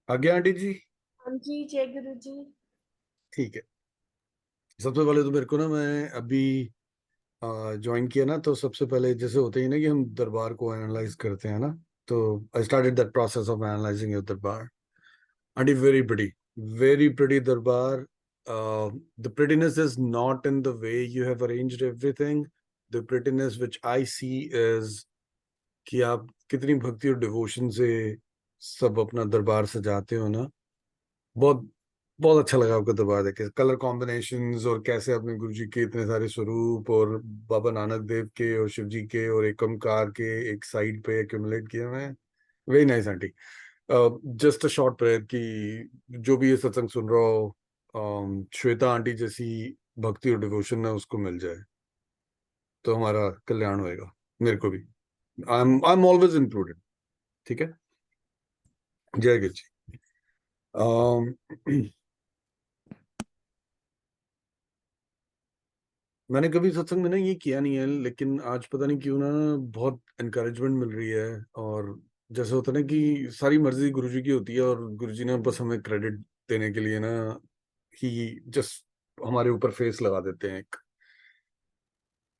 आज्ञा आंटी जी। हाँ जी, जय गुरु जी। ठीक है। सबसे पहले तो मेरे को ना, मैं अभी ज्वाइन किया ना, तो सबसे पहले जैसे होते ही ना कि हम दरबार को एनालाइज करते हैं ना। तो I started that process of analysing your darbar. Aunty, very pretty darbar. The prettiness is not in the way you have arranged everything. The prettiness which I see is कि आप कितनी भक्ति और डिवोशन से सब अपना दरबार सजाते हो ना। बहुत बहुत अच्छा लगा आपका दरबार देख के, कलर कॉम्बिनेशंस और कैसे अपने गुरु जी के इतने सारे स्वरूप और बाबा नानक देव के और शिव जी के और एक ओमकार के एक साइड पे एक्यूमुलेट किए हुए हैं। Very nice aunty. Just a short prayer कि जो भी ये सत्संग सुन रहा हो, श्वेता आंटी जैसी भक्ति और डिवोशन ना उसको मिल जाए तो हमारा कल्याण होएगा। मेरे को भी, आई एम ऑलवेज इंक्लूडेड। ठीक है। जय गुरु जी। मैंने कभी सत्संग में ना ये किया नहीं है, लेकिन आज पता नहीं क्यों ना बहुत एनकरेजमेंट मिल रही है। और जैसे होता है ना कि सारी मर्जी गुरुजी की होती है और गुरुजी ने बस हमें क्रेडिट देने के लिए ना ही जस्ट हमारे ऊपर फेस लगा देते हैं।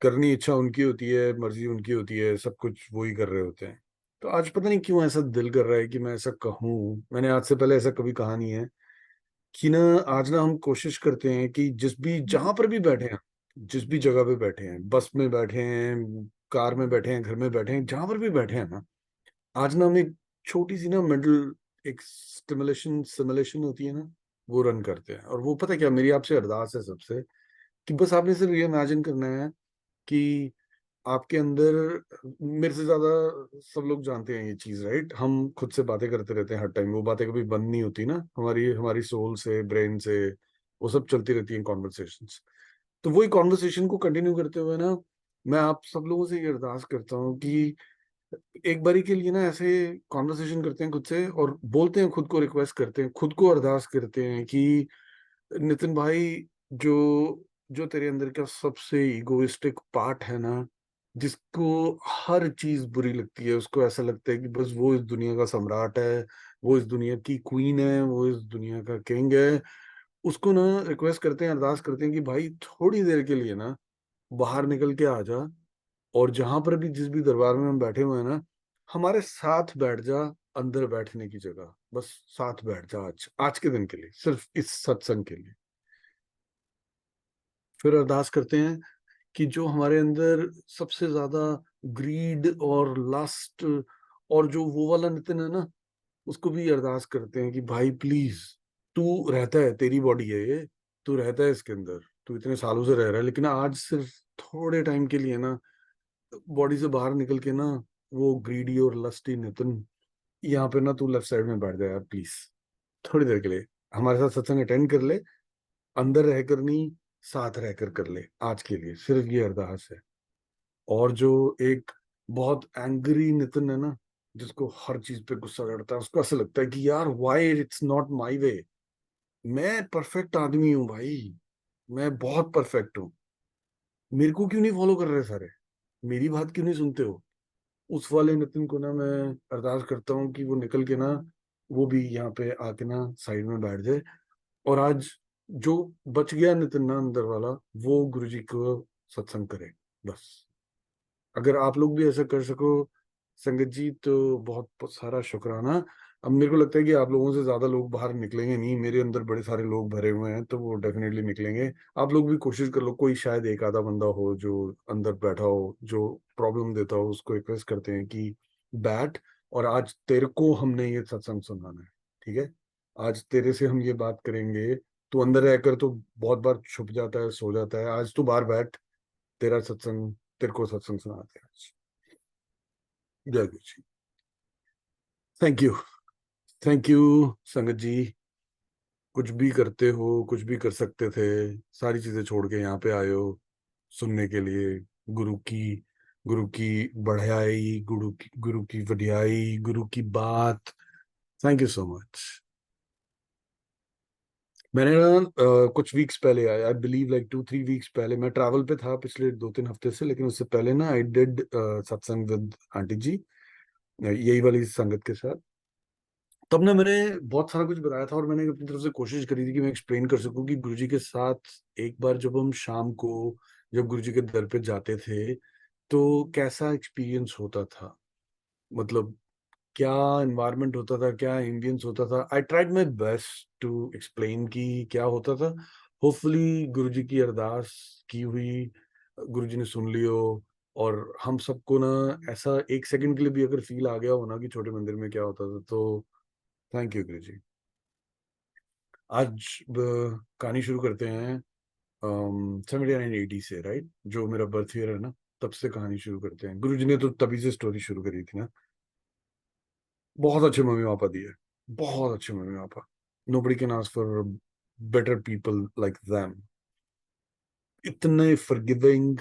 करनी इच्छा उनकी होती है, मर्जी उनकी होती है, सब कुछ वो ही कर रहे होते हैं। तो आज पता नहीं क्यों ऐसा दिल कर रहा है कि मैं ऐसा कहूँ। मैंने आज से पहले ऐसा कभी कहा नहीं है कि ना, आज ना हम कोशिश करते हैं कि जिस भी जहां पर भी बैठे हैं, जिस भी जगह पे बैठे हैं, बस में बैठे हैं, कार में बैठे हैं, घर में बैठे हैं, जहां पर भी बैठे हैं ना, आज ना हम एक छोटी सी ना मेंटल एक स्टिमुलेशन सिमुलेशन होती है ना, वो रन करते हैं। और वो पता है क्या, मेरी आपसे अरदास है सबसे कि बस आपने सिर्फ ये इमेजिन करना है कि आपके अंदर, मेरे से ज्यादा सब लोग जानते हैं ये चीज, राइट? हम खुद से बातें करते रहते हैं हर टाइम, वो बातें कभी बंद नहीं होती ना, हमारी हमारी सोल से, ब्रेन से, वो सब चलती रहती हैं कॉन्वर्सेशंस। तो वही कॉन्वर्सेशन को कंटिन्यू करते हुए ना, मैं आप सब लोगों से ये अरदास करता हूँ कि एक बारी के लिए ना ऐसे कॉन्वर्सेशन करते हैं खुद से और बोलते हैं, खुद को रिक्वेस्ट करते हैं, खुद को अरदास करते हैं कि नितिन भाई, जो जो तेरे अंदर का सबसे इगोइस्टिक पार्ट है ना, जिसको हर चीज बुरी लगती है, उसको ऐसा लगता है कि बस वो इस दुनिया का सम्राट है, वो इस दुनिया की क्वीन है, वो इस दुनिया का किंग है, उसको ना रिक्वेस्ट करते हैं, अरदास करते हैं कि भाई थोड़ी देर के लिए ना बाहर निकल के आ जा, और जहां पर भी जिस भी दरबार में हम बैठे हुए हैं ना, हमारे साथ बैठ जा। अंदर बैठने की जगह बस साथ बैठ जा, आज आज के दिन के लिए, सिर्फ इस सत्संग के लिए। फिर अरदास करते हैं कि जो हमारे अंदर सबसे ज्यादा ग्रीड और लस्ट और जो वो वाला नितिन है ना, उसको भी अरदास करते हैं कि भाई प्लीज, तू रहता है, तेरी बॉडी है ये, तू रहता है इसके अंदर, तू इतने सालों से रह रहा है, लेकिन आज सिर्फ थोड़े टाइम के लिए ना बॉडी से बाहर निकल के ना, वो ग्रीडी और लस्टी नितिन यहाँ पे ना तू लेफ्ट साइड में बैठ जा यार प्लीज, थोड़ी देर के लिए हमारे साथ सत्संग अटेंड कर ले। अंदर रहकर नहीं, साथ रहकर कर ले, आज के लिए सिर्फ ये अरदास है। और जो एक बहुत एंग्री नितिन है ना, जिसको हर चीज पे गुस्सा चढ़ता है, उसको ऐसा लगता है कि यार why it's not my way, मैं परफेक्ट आदमी हूँ भाई, मैं बहुत परफेक्ट हूँ, मेरे को क्यों नहीं फॉलो कर रहे सारे, मेरी बात क्यों नहीं सुनते हो। उस वाले नितिन को ना मैं अरदास करता हूँ कि वो निकल के ना, वो भी यहाँ पे आके ना साइड में बैठ जाए। और आज जो बच गया नितिन ना अंदर वाला, वो गुरुजी को सत्संग करे बस। अगर आप लोग भी ऐसा कर सको संगत जी, तो बहुत बहुत सारा शुक्राना। अब मेरे को लगता है कि आप लोगों से ज्यादा लोग बाहर निकलेंगे नहीं, मेरे अंदर बड़े सारे लोग भरे हुए हैं, तो वो डेफिनेटली निकलेंगे। आप लोग भी कोशिश कर लो, कोई शायद एक आधा बंदा हो जो अंदर बैठा हो, जो प्रॉब्लम देता हो, उसको रिक्वेस्ट करते हैं कि बैठ, और आज तेरे को हमने ये सत्संग सुनाना है। ठीक है, आज तेरे से हम ये बात करेंगे। तू अंदर रहकर तो बहुत बार छुप जाता है, सो जाता है, आज तू बाहर बैठ, तेरा सत्संग, तेरे को सत्संग सुनाते हैं आज। जय Guru ji. Thank you. Thank you संगत जी। कुछ भी करते हो, कुछ भी कर सकते थे, सारी चीजें छोड़ के यहाँ पे आए हो सुनने के लिए। गुरु की गुरु की बढ़ाई, गुरु की वडियाई, गुरु की बात। Thank you so much. मैंने ना कुछ वीक्स पहले आया, आई बिलीव लाइक 2-3 वीक्स पहले, मैं ट्रैवल पे था पिछले 2-3 हफ्ते से, लेकिन उससे पहले ना आई डिड सत्संग विद आंटी जी, यही वाली संगत के साथ। तब ना मैंने बहुत सारा कुछ बताया था और मैंने अपनी तरफ से कोशिश करी थी कि मैं एक्सप्लेन कर सकूं कि गुरुजी के साथ एक बार जब हम शाम को जब गुरुजी के दर पे जाते थे तो कैसा एक्सपीरियंस होता था, मतलब क्या एनवायरनमेंट होता था, क्या एम्बियंस होता था। I tried my best to explain कि क्या होता था। होपफुली गुरुजी की अरदास की हुई, गुरुजी ने सुन लियो, और हम सबको ना ऐसा एक सेकंड के लिए भी अगर फील आ गया हो ना कि छोटे मंदिर में क्या होता था, तो थैंक यू गुरुजी। आज कहानी शुरू करते हैं 7980 से, राइट, जो मेरा बर्थ ईयर है ना, तब से कहानी शुरू करते हैं। गुरुजी ने तो तभी से स्टोरी शुरू करी थी ना। बहुत अच्छे मम्मी पापा दिए, बहुत अच्छे mummy papa. Nobody can ask for better people like them। इतने फॉरगिविंग,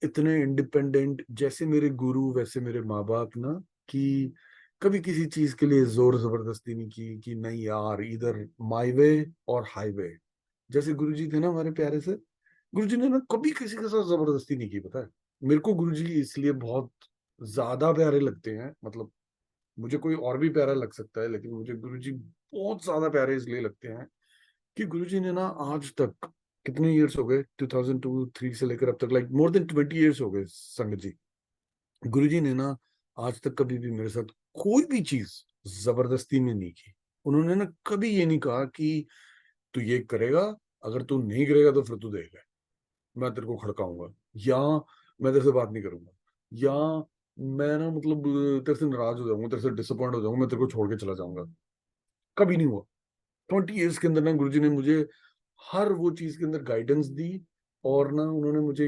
इतने इंडिपेंडेंट, जैसे मेरे गुरु वैसे मेरे माँ बाप ना, कि कभी किसी चीज के लिए जोर जबरदस्ती नहीं की कि नहीं यार इधर माई वे और हाईवे। जैसे गुरुजी थे ना हमारे प्यारे से, गुरुजी ने ना कभी किसी के साथ जबरदस्ती नहीं की, पता है। मेरे को गुरुजी इसलिए बहुत ज्यादा प्यारे लगते हैं, मतलब मुझे कोई और भी प्यारा लग सकता है लेकिन मुझे गुरुजी बहुत ज्यादा प्यारे इसलिए लगते हैं कि गुरुजी ने ना आज तक, कितने इयर्स हो गए, 2002-3 से लेकर अब तक, लाइक मोर देन 20 इयर्स हो गए संगत जी। गुरुजी ने ना आज तक कभी भी मेरे साथ कोई भी चीज जबरदस्ती में नहीं की। उन्होंने ना कभी ये नहीं कहा कि तू ये करेगा, अगर तू नहीं करेगा तो फिर तू देख, मैं तेरे को खड़काऊंगा, या मैं तेरे से बात नहीं करूंगा, या मैं ना मतलब तेरे से नाराज हो जाऊंगा, तेरे से डिसअपॉइंट हो जाऊंगा, मैं तेरे को छोड़ के चला जाऊंगा। कभी नहीं हुआ। 20 इयर्स के अंदर ना गुरुजी ने मुझे हर वो चीज के अंदर गाइडेंस दी, और ना उन्होंने मुझे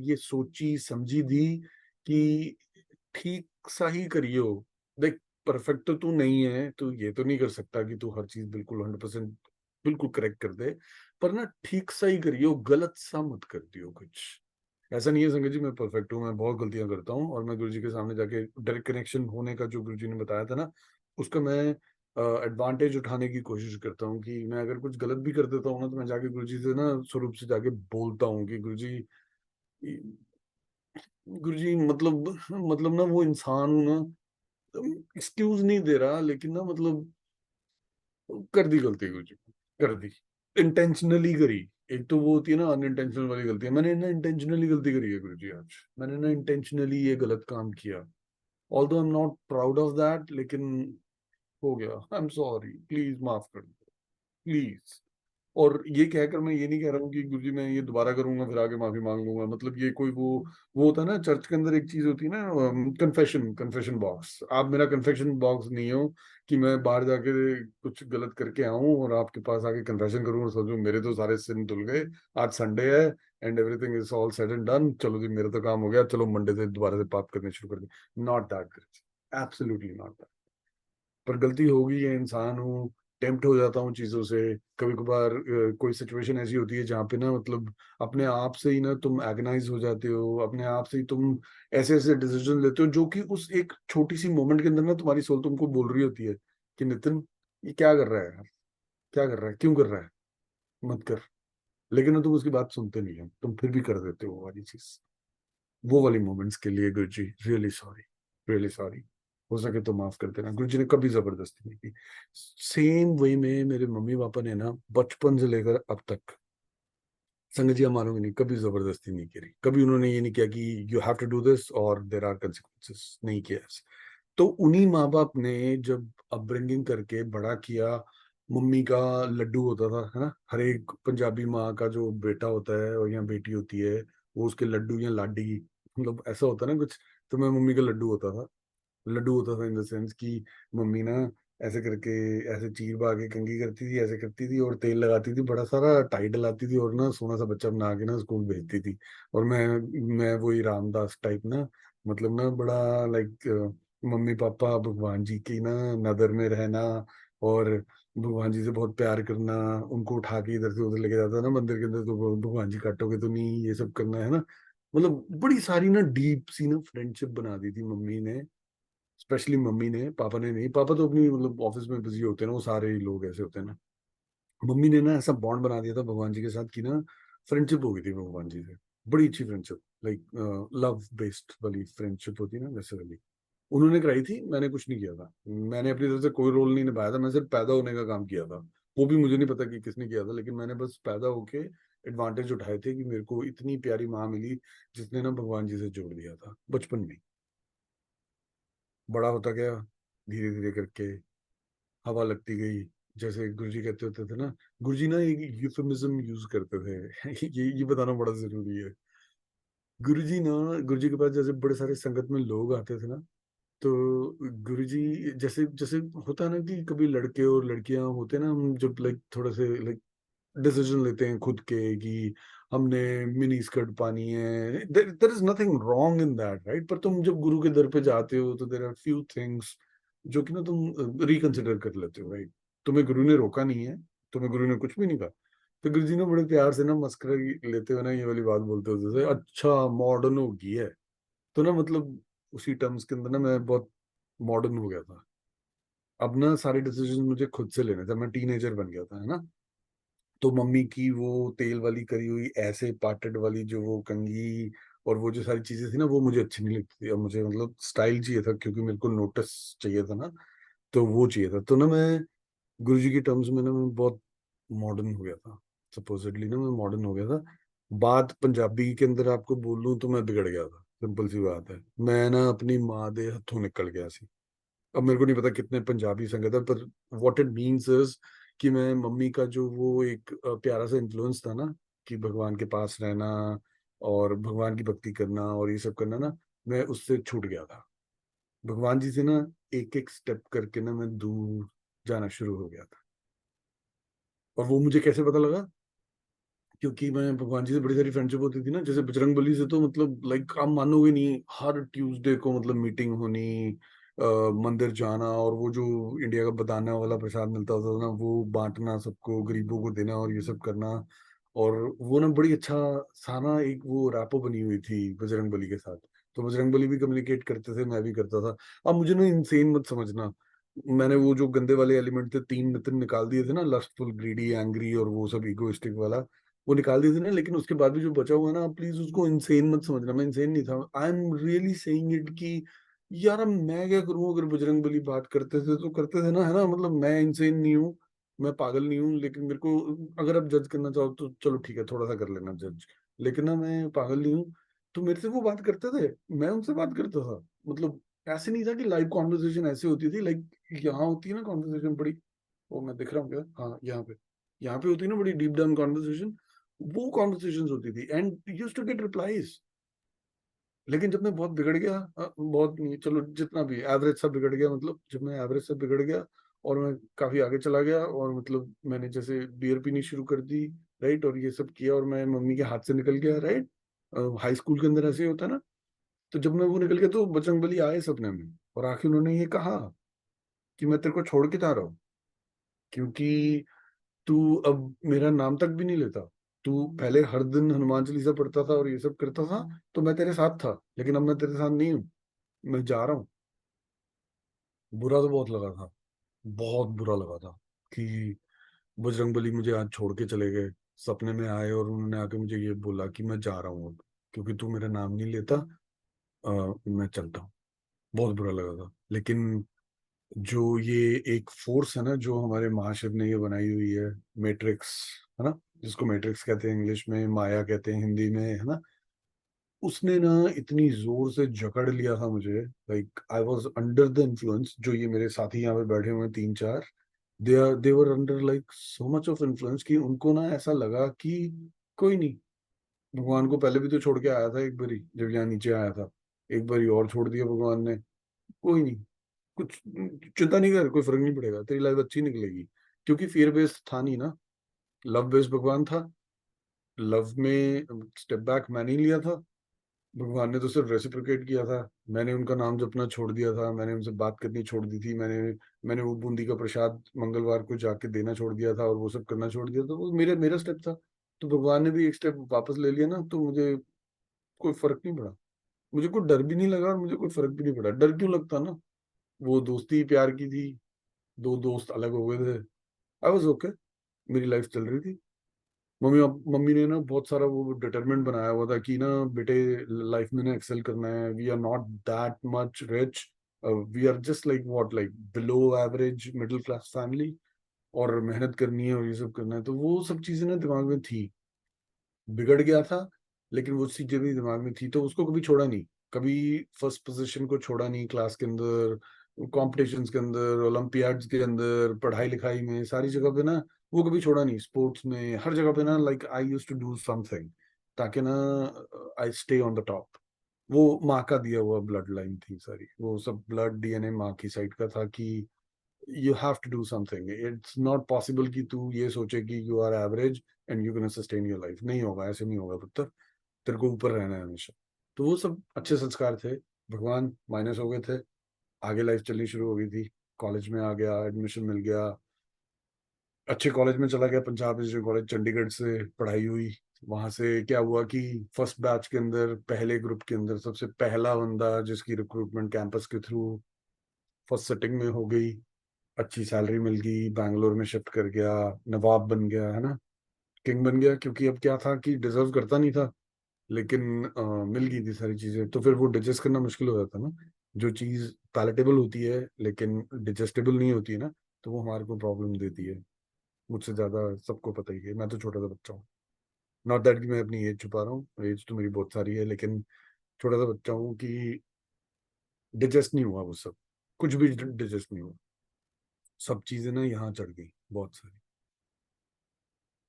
ये सोची समझी दी कि ठीक सा ही करियो। देख, परफेक्ट तो तू नहीं है, तू ये तो नहीं कर सकता कि तू हर चीज बिल्कुल 100% बिल्कुल करेक्ट कर दे, पर ना ठीक सा ही करियो, गलत सा मत कर दियो कुछ। ऐसा नहीं है संगत जी मैं परफेक्ट हूँ, मैं बहुत गलतियां करता हूँ, और मैं गुरुजी के सामने जाके डायरेक्ट कनेक्शन होने का जो गुरुजी ने बताया था ना, उसका मैं एडवांटेज उठाने की कोशिश करता हूँ कि मैं अगर कुछ गलत भी कर देता हूँ ना, तो मैं जाके गुरुजी से ना स्वरूप से जाके बोलता हूँ कि गुरुजी, गुरुजी मतलब ना वो इंसान हूं ना, एक्सक्यूज नहीं दे रहा लेकिन ना मतलब कर दी गलती गुरुजी, कर दी, इंटेंशनली करी। एक तो वो होती है ना अनइंटेंशनल वाली गलती, मैंने ना इंटेंशनली गलती करी है गुरुजी आज। मैंने ना इंटेंशनली ये गलत काम किया, although I am not proud of that, लेकिन हो गया, आई एम सॉरी, प्लीज माफ कर दो, प्लीज। और ये कहकर मैं ये नहीं कह रहा हूँ कि गुरुजी मैं ये दोबारा करूंगा फिर आगे माफी मांग लूंगा, मतलब ये कोई वो होता है ना चर्च के अंदर एक चीज होती है ना, कन्फेशन बॉक्स। आप मेरा कन्फेशन बॉक्स नहीं हो कि मैं बाहर जाके कुछ गलत करके आऊं और आपके पास आके कन्फेशन करूं और सोचूं मेरे तो सारे सिन धुल गए, आज संडे है and everything is all said and done, चलो जी मेरा तो काम हो गया, चलो मंडे से दोबारा से पाप करने शुरू कर दे। Not that Guruji, absolutely not. पर गलती होगी, ये इंसान हूँ, टेम्प्ट हो जाता हूँ चीजों से। कभी कभार कोई सिचुएशन ऐसी होती है जहाँ पे ना मतलब अपने आप से ही ना तुम एगनाइज हो जाते हो, अपने आप से ही तुम ऐसे ऐसे डिसीजन लेते हो जो कि उस एक छोटी सी मोमेंट के अंदर ना तुम्हारी सोल तुमको बोल रही होती है कि नितिन ये क्या कर रहा है यार, क्या कर रहा है, क्यों कर रहा है, मत कर। लेकिन ना तुम उसकी बात सुनते नहीं हो, तुम फिर भी कर देते हो वो वाली चीज। वो वाली मोमेंट्स के लिए गुरु जी रियली सॉरी, रियली सॉरी। हो सके तो माफ कर देना। गुरु जी ने कभी जबरदस्ती नहीं की। सेम वे में मेरे मम्मी पापा ने ना बचपन से लेकर अब तक, संगत जी आप मानोगे नहीं, कभी जबरदस्ती नहीं करी। कभी उन्होंने ये नहीं किया कि you have to do this और देयर आर कंसिक्वेंसेस, नहीं किया ऐसे। तो उन्हीं माँ बाप ने जब अपब्रिंगिंग करके बड़ा किया, मम्मी का लड्डू होता था, है ना, हर एक पंजाबी माँ का जो बेटा होता है और या बेटी होती है वो उसके लड्डू या लाडी, मतलब ऐसा होता है ना कुछ। तो मैं मम्मी का लड्डू होता था। लड्डू होता था इन द सेंस कि मम्मी ना ऐसे करके, ऐसे चीर पा के कंघी करती थी, ऐसे करती थी और तेल लगाती थी बड़ा सारा, टाई डलाती थी और ना सोना सा बच्चा बना के ना स्कूल भेजती थी। और मैं वही रामदास टाइप ना, मतलब ना बड़ा लाइक मम्मी पापा भगवान जी की ना नदर में रहना, और भगवान जी से बहुत प्यार करना, उनको उठा के इधर से उधर लेके जाता ना मंदिर के अंदर, तो भगवान जी काटोगे तो नहीं, ये सब करना है ना। मतलब बड़ी सारी ना डीप सी ना फ्रेंडशिप बना दी थी मम्मी ने, स्पेशली मम्मी ने, पापा ने नहीं। पापा तो अपनी मतलब ऑफिस में बिजी होते हैं ना, वो सारे ही लोग ऐसे होते हैं ना। मम्मी ने ना ऐसा बॉन्ड बना दिया था भगवान जी के साथ कि ना फ्रेंडशिप हो गई थी भगवान जी से, बड़ी अच्छी फ्रेंडशिप, लाइक लव बेस्ड वाली फ्रेंडशिप होती है ना वैसे वाली। उन्होंने कराई थी, मैंने कुछ नहीं किया था, मैंने अपनी तरफ से कोई रोल नहीं निभाया था, मैं सिर्फ पैदा होने का काम किया था। वो भी मुझे नहीं पता कि किसने किया था, लेकिन मैंने बस पैदा होके एडवांटेज उठाए थे कि मेरे को इतनी प्यारी माँ मिली जिसने ना भगवान जी से जोड़ दिया था बचपन में। बड़ा होता गया धीरे धीरे करके, हवा लगती गई, जैसे गुरुजी कहते होते थे ना। गुरुजी ना एक यूफेमिज्म यूज करते थे ये बताना बड़ा जरूरी है। गुरुजी ना, गुरुजी के पास जैसे बड़े सारे संगत में लोग आते थे ना, तो गुरुजी जैसे जैसे होता है ना कि कभी लड़के और लड़कियां होते हैं ना, हम जब लाइक थोड़ा से लाइक डिसीजन लेते हैं खुद के कि हमने मिनी स्कर्ट पानी है, there is nothing wrong in that, right? पर तुम जब गुरु के दर पे जाते हो तो देयर आर फ्यू थिंग्स जो कि ना तुम रिकंसिडर कर लेते हो, राइट? तुम्हें गुरु ने रोका नहीं है, तुम्हें गुरु ने कुछ भी नहीं कहा। तो गुरु जी ने बड़े प्यार से ना मस्करा लेते हुए ना ये वाली बात बोलते होते थे, अच्छा मॉडर्न हो गई है। तो ना मतलब उसी टर्म्स के अंदर ना मैं बहुत मॉडर्न हो गया था। अब ना सारे डिसीजन मुझे खुद से लेने थे, मैं टीनेजर बन गया था, है ना। तो मम्मी की वो तेल वाली करी हुई ऐसे पार्टेड वाली जो वो कंघी और वो जो सारी चीजें थी ना, वो मुझे अच्छी नहीं लगती थी। अब मुझे मतलब स्टाइल चाहिए था, क्योंकि मेरे को नोटिस चाहिए था ना, तो वो चाहिए था। तो ना मैं गुरुजी की टर्म्स में ना मैं बहुत मॉडर्न हो गया था, सपोजिटली ना मैं मॉडर्न हो गया था। बात पंजाबी के अंदर आपको बोलूं तो मैं बिगड़ गया था, सिंपल सी बात है। मैं ना अपनी माँ दे हथों निकल गया सी। अब मेरे को नहीं पता कितने पंजाबी संगत है, पर व्हाट इट मीन्स इज कि मैं मम्मी का जो वो एक प्यारा सा इन्फ्लुएंस था ना, कि भगवान के पास रहना और भगवान की भक्ति करना और ये सब करना ना, मैं उससे छूट गया था। भगवान जी से ना एक एक स्टेप करके ना मैं दूर जाना शुरू हो गया था। और वो मुझे कैसे पता लगा? क्योंकि मैं भगवान जी से बड़ी सारी फ्रेंडशिप होती थी ना, जैसे बजरंग बली से तो मतलब लाइक आप मानोगे नहीं, हर ट्यूसडे को मतलब मीटिंग होनी, मंदिर जाना, और वो जो इंडिया का बदाना वाला प्रसाद मिलता होता था ना, वो बांटना, सबको गरीबों को देना और ये सब करना। और वो ना बड़ी अच्छा सारा एक वो रैपो बनी हुई थी बजरंग बली के साथ। तो बजरंग बली भी कम्युनिकेट करते थे, मैं भी करता था। अब मुझे ना इंसेन मत समझना, मैंने वो जो गंदे वाले एलिमेंट थे, तीन नितिन निकाल दिए थे ना, लस्टफुल, ग्रीडी, एंग्री और वो सब इगोइस्टिक वाला, वो निकाल दिए थे ना। लेकिन उसके बाद भी जो बचा हुआ है ना, प्लीज उसको इंसेन मत समझना, मैं इंसेन नहीं था। I am really saying it कि यार अब मैं क्या करूं, अगर बजरंग बली बात करते थे तो करते थे ना, है ना। मतलब मैं इंसेन नहीं हूँ, मैं पागल नहीं हूँ, लेकिन मेरे को अगर आप जज करना चाहो तो चलो ठीक है, थोड़ा सा कर लेना जज, लेकिन ना मैं पागल नहीं हूँ। तो मेरे से वो बात करते थे, मैं उनसे बात करता था। मतलब ऐसे नहीं था कि लाइव कॉन्वर्सेशन ऐसे होती थी, लाइक यहाँ होती है ना कॉन्वर्सेशन बड़ी, वो मैं दिख रहा हूँ क्या? हाँ, यहाँ पे होती है ना बड़ी डीप डाउन कॉन्वर्सेशन, वो कॉन्वर्सेशन होती थी and used to get replies. लेकिन जब मैं बहुत बिगड़ गया, बहुत नहीं, चलो जितना भी एवरेज सा बिगड़ गया, मतलब जब मैं एवरेज से बिगड़ गया और मैं काफी आगे चला गया, और मतलब मैंने जैसे बियर पीनी शुरू कर दी, राइट, और ये सब किया, और मैं मम्मी के हाथ से निकल गया, राइट। हाई स्कूल के अंदर ऐसे ही होता है ना। तो जब मैं वो निकल गया तो बजरंगबली आए सपने में, और आखिर उन्होंने ये कहा कि मैं तेरे को छोड़ के जा रहा हूँ, क्योंकि तू अब मेरा नाम तक भी नहीं लेता। तू पहले हर दिन हनुमान चालीसा पढ़ता था और ये सब करता था, तो मैं तेरे साथ था, लेकिन अब मैं तेरे साथ नहीं हूँ, मैं जा रहा हूँ। बुरा तो बहुत लगा था, बहुत बुरा लगा था कि बजरंगबली मुझे आज छोड़ के चले गए। सपने में आए और उन्होंने आके मुझे ये बोला कि मैं जा रहा हूँ अब, क्योंकि तू मेरा नाम नहीं लेता, मैं चलता हूँ। बहुत बुरा लगा था। लेकिन जो ये एक फोर्स है ना, जो हमारे महाशिव ने ये बनाई हुई है, मैट्रिक्स, है ना, जिसको मैट्रिक्स कहते हैं इंग्लिश में, माया कहते हैं हिंदी में, है ना। उसने ना इतनी जोर से जकड़ लिया था मुझे, like I was under the influence. जो ये मेरे साथी यहाँ पे बैठे हुए हैं तीन चार, they were under like so much of influence, कि उनको ना ऐसा लगा कि कोई नहीं, भगवान को पहले भी तो छोड़ के आया था एक बारी जब यहाँ नीचे आया था, एक बारी और छोड़ दिया भगवान ने, कोई नहीं, कुछ चिंता नहीं कर, कोई फर्क नहीं पड़ेगा, तेरी लाइफ अच्छी निकलेगी। क्योंकि फियर बेस्ड था नहीं ना, लव बेस्ड भगवान था। लव में स्टेप बैक मैंने ही लिया था, भगवान ने तो सिर्फ रेसिप्रोकेट किया था। मैंने उनका नाम जपना छोड़ दिया था, मैंने उनसे बात करनी छोड़ दी थी, मैंने मैंने वो बूंदी का प्रसाद मंगलवार को जाके देना छोड़ दिया था, और वो सब करना छोड़ दिया था। वो मेरा मेरा स्टेप था। तो भगवान ने भी एक स्टेप वापस ले लिया ना, तो मुझे कोई फर्क नहीं पड़ा। मुझे कोई डर भी नहीं लगा और मुझे कोई फर्क भी नहीं पड़ा। डर क्यों लगता ना, वो दोस्ती प्यार की थी, दो दोस्त अलग हो गए थे, आई वॉज ओके, मेरी लाइफ चल रही थी। मम्मी मम्मी ने ना बहुत सारा वो डिटरमिनेंट बनाया हुआ था कि ना बेटे, लाइफ में ना एक्सेल करना है, we are not that much rich, we are just like what, like below average middle class family, और मेहनत करनी है और ये सब करना है, तो वो सब चीजें ना दिमाग में थी। बिगड़ गया था, लेकिन वो चीजें भी दिमाग में थी, तो उसको कभी छोड़ा नहीं। कभी फर्स्ट पोजीशन को छोड़ा नहीं क्लास के अंदर, कॉम्पिटिशन्स के अंदर, ओलंपियाड्स के अंदर, पढ़ाई लिखाई में, सारी जगह पे ना वो कभी छोड़ा नहीं। स्पोर्ट्स में, हर जगह पे ना, like I used to do something, ताकि ना I stay on the top. वो माँ का दिया हुआ ब्लड लाइन थी सारी, वो सब ब्लड डीएनए माँ की साइड का था कि you have to do something. It's not possible कि तू ये सोचे कि you are average and you can sustain your life. नहीं होगा, ऐसे नहीं होगा पुत्र, तेरे को ऊपर रहना है हमेशा। तो वो सब अच्छे संस्कार थे, भगवान माइनस हो गए थे, आगे लाइफ चलनी शुरू हो गई थी। कॉलेज में आ गया, एडमिशन मिल गया, अच्छे कॉलेज में चला गया, पंजाब इंजीनियरिंग कॉलेज चंडीगढ़ से पढ़ाई हुई। वहां से क्या हुआ कि फर्स्ट बैच के अंदर, पहले ग्रुप के अंदर सबसे पहला बंदा जिसकी रिक्रूटमेंट कैंपस के थ्रू फर्स्ट सिटिंग में हो गई, अच्छी सैलरी मिल गई, बैंगलोर में शिफ्ट कर गया, नवाब बन गया, है ना, किंग बन गया। क्योंकि अब क्या था कि डिजर्व करता नहीं था, लेकिन मिल गई थी सारी चीजें, तो फिर वो डिजेस्ट करना मुश्किल हो जाता ना। जो चीज पैलेटेबल होती है लेकिन डिजेस्टेबल नहीं होती है ना, तो वो हमारे को प्रॉब्लम देती है। मुझसे ज्यादा सबको पता ही है, मैं तो छोटा सा बच्चा हूँ। नॉट दैट कि मैं अपनी एज छुपा रहा हूँ, एज तो मेरी बहुत सारी है, लेकिन छोटा सा बच्चा हूँ कि डिजेस्ट नहीं हुआ वो सब, कुछ भी डिजेस्ट नहीं हुआ। सब चीजें ना यहाँ चढ़ गई बहुत सारी।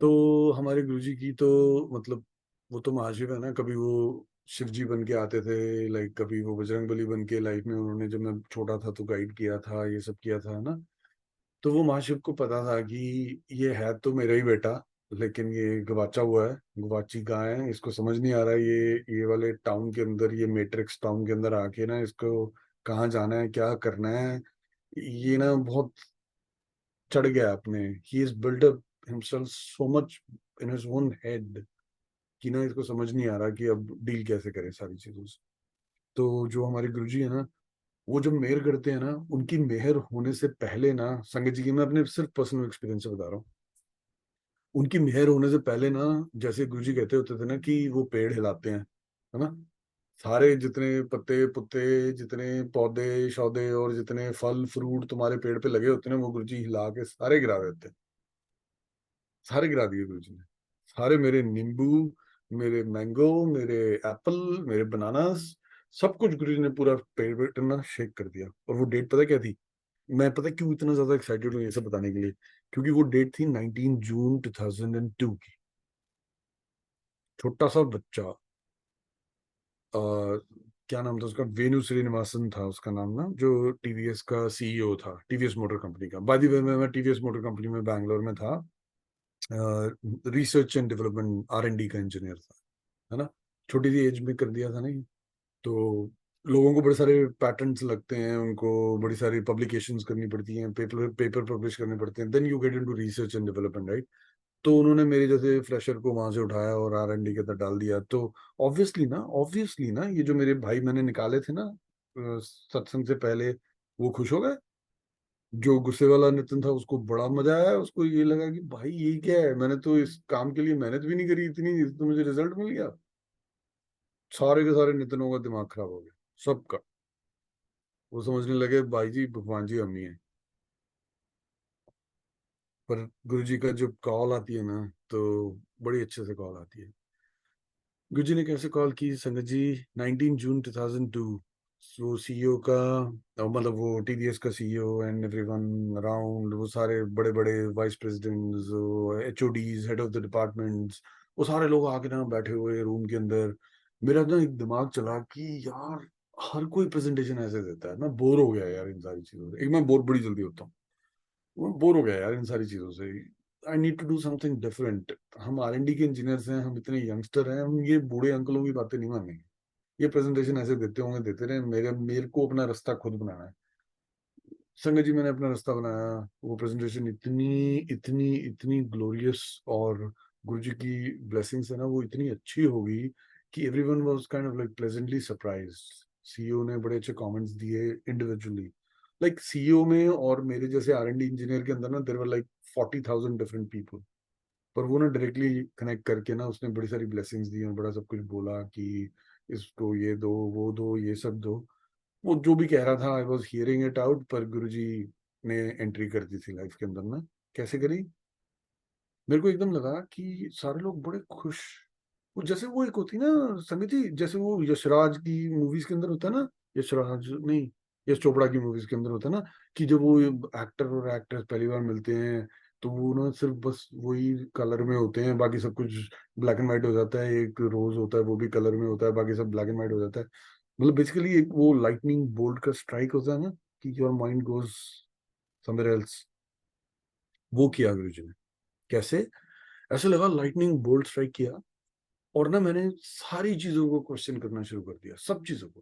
तो हमारे गुरुजी की तो मतलब, वो तो महाशिव है ना। कभी वो शिव जी बन के आते थे, लाइक कभी वो बजरंग बली बन के लाइफ में उन्होंने, जब मैं छोटा था तो गाइड किया था, ये सब किया था ना। तो वो महाशिव को पता था कि ये है तो मेरा ही बेटा, लेकिन ये गवाचा हुआ है, गवाची गाय है, इसको समझ नहीं आ रहा है ये वाले टाउन के अंदर, ये मैट्रिक्स टाउन के अंदर आके ना, इसको कहाँ जाना है, क्या करना है, ये ना बहुत चढ़ गया अपने। He is build up himself so much in his own head कि ना इसको समझ नहीं आ रहा कि अब डील कैसे करें सारी चीजों से। तो जो हमारे गुरुजी है ना, वो जब मेहर करते हैं ना, उनकी मेहर होने से पहले ना, संगत जी की मैं अपने सिर्फ पर्सनल एक्सपीरियंस से बता रहा हूँ, उनकी मेहर होने से पहले ना, जैसे गुरुजी कहते होते थे ना कि वो पेड़ हिलाते हैं, है ना, सारे जितने पत्ते पुत्ते, जितने पौधे शौधे और जितने फल फ्रूट तुम्हारे पेड़ पे लगे होते हैं ना, वो गुरुजी हिला के सारे गिरा देते हैं। सारे गिरा दिए गुरुजी ने, सारे मेरे नींबू, मेरे मैंगो, मेरे एप्पल, मेरे बनानास, सब कुछ गुरुजी ने पूरा पेड़ पे ना शेक कर दिया। और वो डेट पता क्या थी? मैं पता क्यों इतना ज्यादा एक्साइटेड हूँ ये सब बताने के लिए? क्योंकि वो डेट थी 19 जून 2002 की। छोटा सा बच्चा, आ, क्या नाम था उसका, वेणु श्रीनिवासन था उसका नाम ना, जो टीवीएस का सीईओ था, टीवीएस मोटर कंपनी का। बाय द वे मैं टीवीएस मोटर कंपनी में बैंगलोर में था, रिसर्च एंड डेवलपमेंट R&D का इंजीनियर था, है ना। छोटी सी एज में कर दिया था नहीं। तो लोगों को बड़े सारे पैटर्न्स लगते हैं, उनको बड़ी सारी पब्लिकेशंस करनी पड़ती हैं, पेपर पेपर पब्लिश करने पड़ते हैं, then you get into research and development, right. तो उन्होंने मेरे जैसे फ्रेशर को वहां से उठाया और R&D के अंदर डाल दिया। तो ऑब्वियसली ना ये जो मेरे भाई मैंने निकाले थे ना सत्संग से पहले, वो खुश हो गए। जो गुस्से वाला नितिन था उसको बड़ा मजा आया, उसको ये लगा कि भाई ये क्या है, मैंने तो इस काम के लिए मेहनत भी नहीं करी इतनी, तो मुझे रिजल्ट मिल गया। सारे के सारे नितिनों का दिमाग खराब हो गया, सबका। वो समझने लगे भाई जी भगवान जी हम ही हैं। पर गुरु जी का जब कॉल आती है ना, तो बड़ी अच्छे से कॉल आती है। गुरु जी ने कैसे कॉल की संगत जी? 19 जून 2002, वो सीईओ का, मतलब वो टीडीएस का सीईओ एंड एवरीवन अराउंड, वो सारे बड़े बड़े vice presidents, HODs, head of the departments, वो सारे लोग आके ना बैठे हुए रूम के अंदर। मेरा ना एक दिमाग चला कि यार, हर कोई प्रेजेंटेशन ऐसे देता है, मैं बोर हो गया यार इन सारी चीजों से। एक मैं बोर बड़ी जल्दी होता हूँ, मैं बोर हो गया यार इन सारी चीजों से। I need to do something different. हम R&D के इंजीनियर्स हैं, हम इतने यंगस्टर हैं, हम ये बूढ़े अंकलों की बातें नहीं मानेंगे। ये प्रेजेंटेशन ऐसे देते होंगे, देते रहे, मेरे को अपना रास्ता खुद बनाना है। संगत जी मैंने अपना रास्ता बनाया। वो प्रेजेंटेशन इतनी इतनी इतनी ग्लोरियस, और गुरुजी की ब्लेसिंग्स है ना, वो इतनी अच्छी होगी कि everyone was kind of like pleasantly surprised. CEO ने बड़े अच्छे कमेंट्स दिए इंडिविजुअली। लाइक सीईओ में और मेरे जैसे R&D इंजीनियर के अंदर ना, there were like 40,000 different people. पर वो ना डायरेक्टली कनेक्ट करके ना, उसने बड़ी सारी ब्लेसिंग्स दी और बड़ा सब कुछ बोला कि इसको ये दो, वो दो, ये सब दो। वो जो भी कह रहा था I was hearing it out, पर गुरुजी ने एंट्री कर दी थी लाइफ के अंदर ना। कैसे करी? मेरे को एकदम लगा कि सारे लोग बड़े खुश, वो जैसे वो एक होती ना संगति, जैसे वो यशराज की मूवीज के अंदर होता है ना, यशराज नहीं, यश चोपड़ा की मूवीज के अंदर होता है ना, कि जब वो एक्टर और एक्ट्रेस पहली बार मिलते हैं तो वो ना सिर्फ बस वही कलर में होते हैं, बाकी सब कुछ ब्लैक एंड व्हाइट हो जाता है, एक रोज होता है वो भी कलर में होता है, बाकी सब ब्लैक एंड व्हाइट हो जाता है। मतलब बेसिकली एक वो लाइटनिंग बोल्ट का स्ट्राइक होता है ना, कि your mind goes somewhere else. वो किया गुरुजी ने। कैसे? ऐसे लगा लाइटनिंग बोल्ट स्ट्राइक किया, और ना मैंने सारी चीजों को क्वेश्चन करना शुरू कर दिया, सब चीजों को,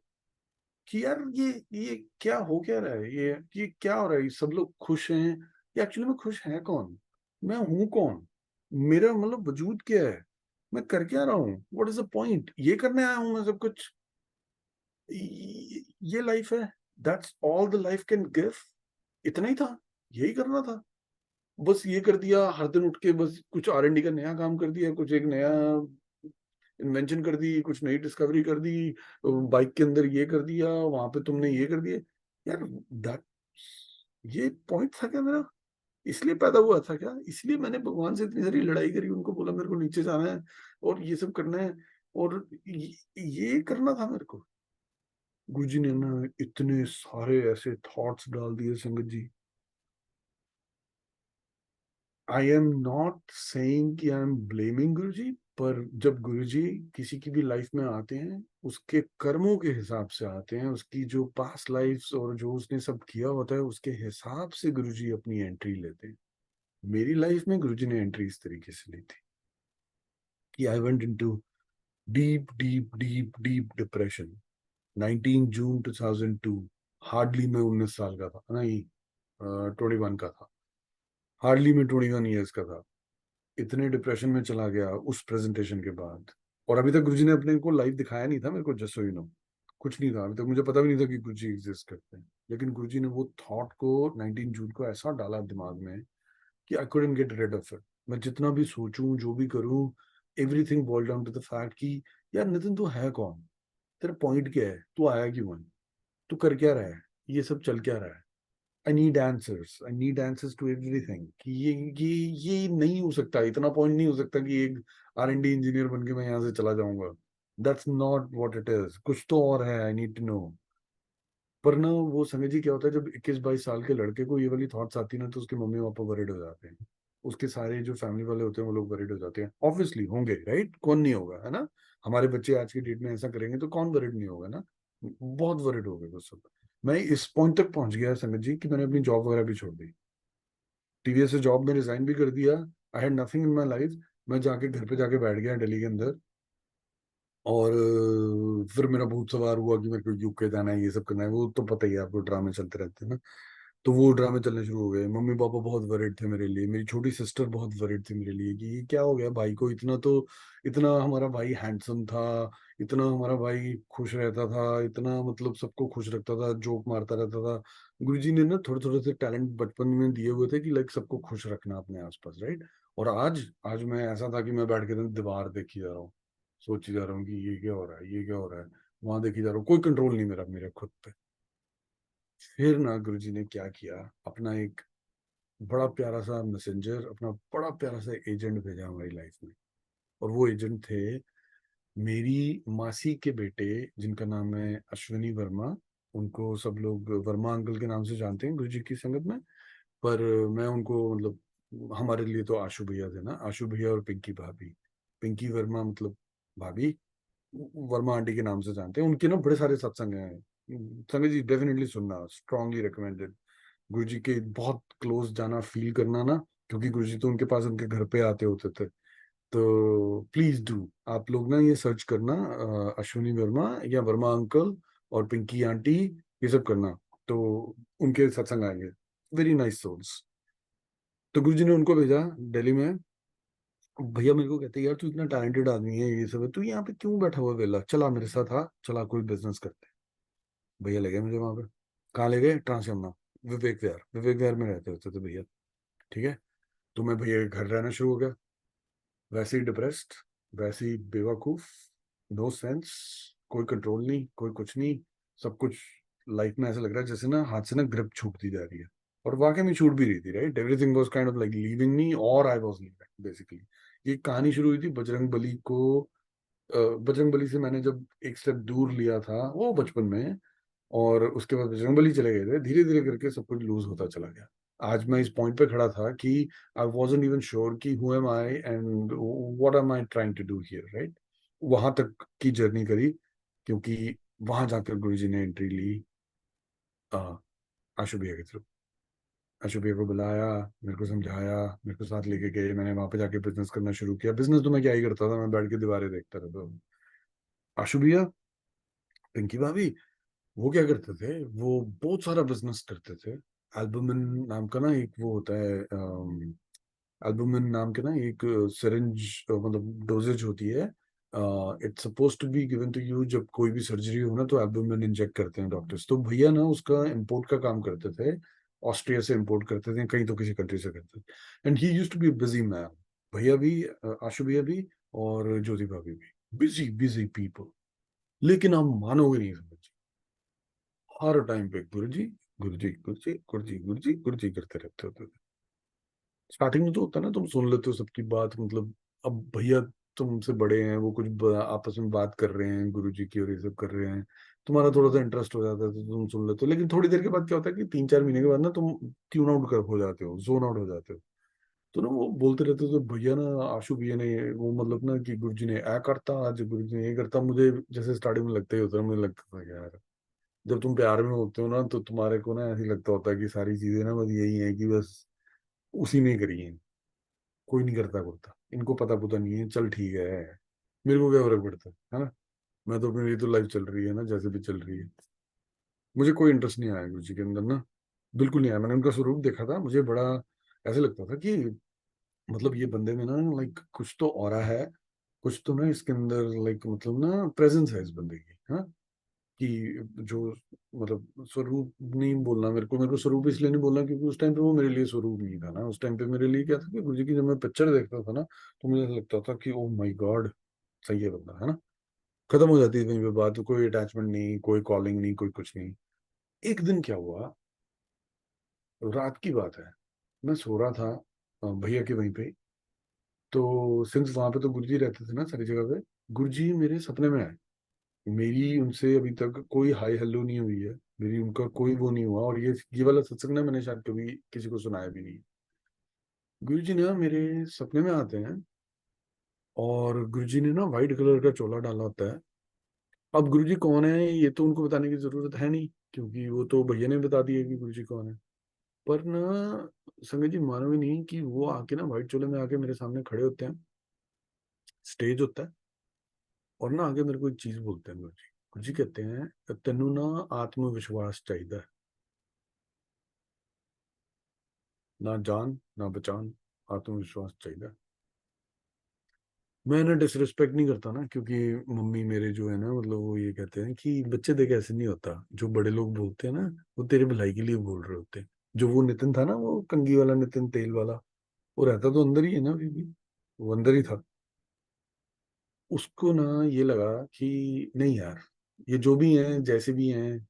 कि यार ये क्या हो क्या रहा है, ये क्या हो रहा है, ये सब लोग खुश हैं, ये एक्चुअली में खुश है कौन, मैं हूं कौन, मेरा मतलब वजूद क्या है, मैं कर क्या रहा हूँ, व्हाट इज द पॉइंट, ये करने आया हूं मैं सब कुछ, ये लाइफ है, that's all the life can give, इतना ही था, यही करना था, बस ये कर दिया, हर दिन उठ के बस कुछ R&D का नया काम कर दिया, कुछ एक नया इन्वेंशन कर दी, कुछ नई डिस्कवरी कर दी, बाइक के अंदर ये कर दिया, वहां पे तुमने ये कर दिया, यार दैट, ये पॉइंट था क्या मेरा, इसलिए पैदा हुआ था क्या, इसलिए मैंने भगवान से इतनी सारी लड़ाई करी, उनको बोला मेरे को नीचे जाना है और ये सब करना है, और ये करना था मेरे को। गुरुजी ने ना इतने सारे ऐसे थॉट्स डाल दिए संगत जी। आई एम नॉट सेइंग कि आई एम ब्लेमिंग गुरुजी, पर जब गुरुजी किसी की भी लाइफ में आते हैं, उसके कर्मों के हिसाब से आते हैं, उसकी जो पास्ट लाइफ्स और जो उसने सब किया होता है उसके हिसाब से गुरुजी अपनी एंट्री लेते हैं। मेरी लाइफ में गुरुजी ने एंट्री इस तरीके से ली थी कि I went into deep deep deep deep depression. 19 June 2002, hardly मैं 19 साल का था, नहीं 21 का था, हार्डली मैं 21 ईयर्स का था, इतने डिप्रेशन में चला गया उस प्रेजेंटेशन के बाद। और अभी तक गुरुजी ने अपने को लाइव दिखाया नहीं था मेरे को, जस्ट सो यू नो, कुछ नहीं था अभी तक, मुझे पता भी नहीं था कि गुरुजी एग्जिस्ट करते हैं, लेकिन गुरुजी ने वो थॉट को 19 जून को ऐसा डाला दिमाग में कि I couldn't get rid of it. मैं जितना भी सोचूं, जो भी करूं, everything boil down to the fact कि यार नितिन तू है कौन, तेरा पॉइंट क्या है, तू आया क्यों है, तू कर क्या रहा है, ये सब चल क्या रहा है। I need answers to everything, कि ये नहीं हो सकता, इतना पॉइंट नहीं हो सकता कि एक R&D इंजीनियर बन के मैं यहाँ से चला जाऊंगा, that's not what it is, कुछ तो और है, आई नीड टू नो। पर ना वो संजय जी क्या होता है, जब 21-22 साल के लड़के को ये वाली थॉट्स आती है ना, तो उसके मम्मी पापा वरिड हो जाते हैं, उसके सारे जो फैमिली वाले होते हैं वो लोग वरिड हो जाते हैं, ऑब्वियसली होंगे, राइट, कौन नहीं होगा, है ना, हमारे बच्चे आज की डेट में ऐसा करेंगे तो कौन वरिड नहीं होगा ना, बहुत वरिड हो गए वो सब। मैं इस पॉइंट तक पहुंच गया संगत जी कि मैंने अपनी जॉब वगैरह भी छोड़ दी, TVS से जॉब में रिजाइन भी कर दिया, I had nothing in my life, मैं जाके घर पे जाके बैठ गया दिल्ली के अंदर, और फिर मेरा भूत सवार हुआ कि मेरे को यूके जाना है, ये सब करना है, वो तो पता ही है आपको, ड्रामे चलते रहते हैं ना, तो वो ड्रामे चलने शुरू हो गए, मम्मी पापा बहुत वरिड थे मेरे लिए, मेरी छोटी सिस्टर बहुत वरिड थी मेरे लिए कि ये क्या हो गया भाई को, इतना तो, इतना हमारा भाई हैंडसम था, इतना हमारा भाई खुश रहता था, इतना मतलब सबको खुश रखता था, जोक मारता रहता था। गुरुजी ने ना थोड़े थोड़े से टैलेंट बचपन में दिए हुए थे कि लाइक सबको खुश रखना अपने आसपास, राइट। और आज आज मैं ऐसा था कि मैं बैठ के ना दीवार देखी जा रहा हूँ, सोची जा रहा हूँ कि ये क्या हो रहा है, ये क्या हो रहा है, वहां देखी जा रहा हूँ, कोई कंट्रोल नहीं मेरा मेरे खुद पे। फिर ना गुरुजी ने क्या किया, अपना एक बड़ा प्यारा सा मैसेंजर, अपना बड़ा प्यारा सा एजेंट भेजा हमारी लाइफ में, और वो एजेंट थे मेरी मासी के बेटे, जिनका नाम है अश्विनी वर्मा। उनको सब लोग वर्मा अंकल के नाम से जानते हैं गुरुजी की संगत में, पर मैं उनको मतलब हमारे लिए तो आशु भैया थे ना, आशु भैया और पिंकी भाभी, पिंकी वर्मा मतलब भाभी, वर्मा आंटी के नाम से जानते हैं। उनके ना बड़े सारे सत्संग हैं, संगत जी डेफिनेटली सुनना, स्ट्रांगली रिकमेंडेड। गुरु जी के बहुत क्लोज जाना, फील करना ना, क्योंकि गुरु जी तो उनके पास उनके घर पे आते होते थे। तो प्लीज डू आप लोग ना ये सर्च करना, अश्विनी वर्मा या वर्मा अंकल और पिंकी आंटी, ये सब करना, तो उनके सत्संग आएंगे, वेरी नाइस सोल्स। तो गुरु जी ने उनको भेजा दिल्ली में। भैया मेरे को कहते हैं, यार तू इतना टैलेंटेड आदमी है, ये सब है, तू यहाँ पे क्यों बैठा हुआ है वेला, चला मेरे साथ, आ चला कोई बिजनेस करते हैं। भैया ले गए मुझे वहां पे, कहाँ ले गए, ट्रांसयमुना, विवेक विहार में रहते होते थे भैया, ठीक है। तो मैं भैया के घर रहना शुरू हो गया, वैसे ही डिप्रेस्ड, वैसे ही बेवकूफ, नो सेंस, कोई कंट्रोल नहीं, कोई कुछ नहीं, सब कुछ लाइफ में ऐसा लग रहा है जैसे ना हाथ से ना ग्रिप छूटती जा रही है, और वाकई में छूट भी रही थी, right? Everything was kind of like leaving me और आई वाज लीविंग बेसिकली। ये कहानी शुरू हुई थी बजरंग बली को, बजरंग बली से मैंने जब एक स्टेप दूर लिया था वो बचपन में, और उसके बाद बजरंग बली चले गए थे, धीरे धीरे करके सब कुछ लूज होता चला गया। आज मैं इस पॉइंट पे खड़ा था कि आई वाजंट इवन श्योर कि who am I and what am I trying to do here, right? वहां तक की जर्नी करी, क्योंकि वहां जाकर गुरुजी ने एंट्री ली आशु भैया के थ्रू। आशु भैया को बुलाया, मेरे को समझाया, मेरे को साथ लेके गए, मैंने वहां पे जाके बिजनेस करना शुरू किया। बिजनेस तो मैं क्या ही करता था, मैं बैठ के दीवारें देखता रहता था। आशु भैया, पिंकी भाभी, वो क्या करते थे, वो बहुत सारा बिजनेस करते थे। एल्बुमिन नाम का ना एक वो होता है, एल्बुमिन नाम के ना एक सिरिंज, मतलब डोजेज होती है, it's suppose to be given to you जब कोई भी सर्जरी हो ना, तो एल्बुमिन इंजेक्ट करते हैं डॉक्टर्स। तो भैया ना उसका इम्पोर्ट का काम करते थे, ऑस्ट्रिया से इम्पोर्ट करते थे, कहीं तो किसी कंट्री से करते थे। And he used to be busy man. भैया भी, आशु भैया भी, और ज्योति भाभी भी, बिजी बिजी पीपल। लेकिन आप मानोगे नहीं समझ, हर टाइम पे गुरुजी गुरुजी गुरुजी गुरुजी गुरुजी गुरुजी करते रहते होते थे। स्टार्टिंग में तो होता है ना, तुम सुन लेते हो सबकी बात, मतलब अब भैया तुमसे बड़े हैं, वो कुछ आपस में बात कर रहे हैं गुरुजी की और ये सब कर रहे हैं, तुम्हारा थोड़ा सा इंटरेस्ट हो जाता है तो तुम सुन लेते हो। लेकिन थोड़ी देर के बाद क्या होता है कि 3-4 महीने के बाद ना तुम ट्यून आउट कर हो जाते हो, जोन आउट हो जाते हो। तो ना वो बोलते रहते हो, तो भैया ना, आशु भैया ने वो मतलब ना कि गुरुजी ने ऐ करता, आज गुरुजी ने ये करता, मुझे जैसे स्टार्टिंग में लगता ही होता है, मुझे लगता था कि यार जब तुम प्यार में होते हो ना, तो तुम्हारे को ना ऐसे लगता होता है कि सारी चीजें ना बस यही है कि बस उसी ने करी है, कोई नहीं करता करता, इनको पता पुता नहीं है, चल ठीक है, मेरे को क्या फर्क पड़ता है ना? मैं तो अपनी, ये तो लाइफ चल रही है ना जैसे भी चल रही है। मुझे कोई इंटरेस्ट नहीं आया गुरु जी के अंदर ना, बिल्कुल नहीं आया। मैंने उनका स्वरूप देखा था, मुझे बड़ा ऐसे लगता था कि मतलब ये बंदे में ना लाइक कुछ तो ऑरा है, कुछ तो ना इसके अंदर लाइक मतलब ना प्रेजेंस है इस बंदे की, हाँ। कि जो मतलब स्वरूप नहीं बोलना, मेरे को स्वरूप इसलिए नहीं बोलना क्योंकि उस टाइम पे वो मेरे लिए स्वरूप नहीं था ना। उस टाइम पे मेरे लिए क्या था कि गुरु जी की जब मैं पिक्चर देखता था ना, तो मुझे ऐसा लगता था कि ओ माय गॉड, सही है बंदा, है ना। खत्म हो जाती थी वहीं पे बात, कोई अटैचमेंट नहीं, कोई कॉलिंग नहीं, कोई कुछ नहीं। एक दिन क्या हुआ, रात की बात है, मैं सो रहा था भैया के वहीं पे। तो सिंस वहां पे तो गुरुजी रहते थे ना सारी जगह पे, गुरुजी मेरे सपने में आए। मेरी उनसे अभी तक कोई हाय हेलो नहीं हुई है, मेरी उनका कोई वो नहीं हुआ, और ये वाला सत्संग ना मैंने शायद कभी किसी को सुनाया भी नहीं। गुरुजी ना मेरे सपने में आते हैं, और गुरुजी ने ना व्हाइट कलर का चोला डाला होता है। अब गुरुजी कौन है ये तो उनको बताने की जरूरत है नहीं, क्योंकि वो तो भैया ने बता दिया कि गुरुजी कौन है। पर ना संगत जी मानोगे नहीं कि वो आके ना व्हाइट चोले में आके मेरे सामने खड़े होते हैं, स्टेज होता है, और ना आगे मेरे को एक चीज बोलते हैं गुरुजी। गुरुजी कहते हैं तेनू ना आत्मविश्वास चाहिए, ना जान ना पहचान, आत्मविश्वास चाहिए। मैं ना डिसरिस्पेक्ट नहीं करता ना, क्योंकि मम्मी मेरे जो है ना, मतलब वो ये कहते हैं कि बच्चे देख ऐसे नहीं होता, जो बड़े लोग बोलते हैं ना वो तेरे भलाई के लिए बोल रहे होते हैं। जो वो नितिन था ना, वो कंगी वाला नितिन, तेल वाला, वो रहता तो अंदर ही है ना अभी भी, वो अंदर ही था। उसको ना ये लगा कि नहीं यार, ये जो भी हैं जैसे भी हैं,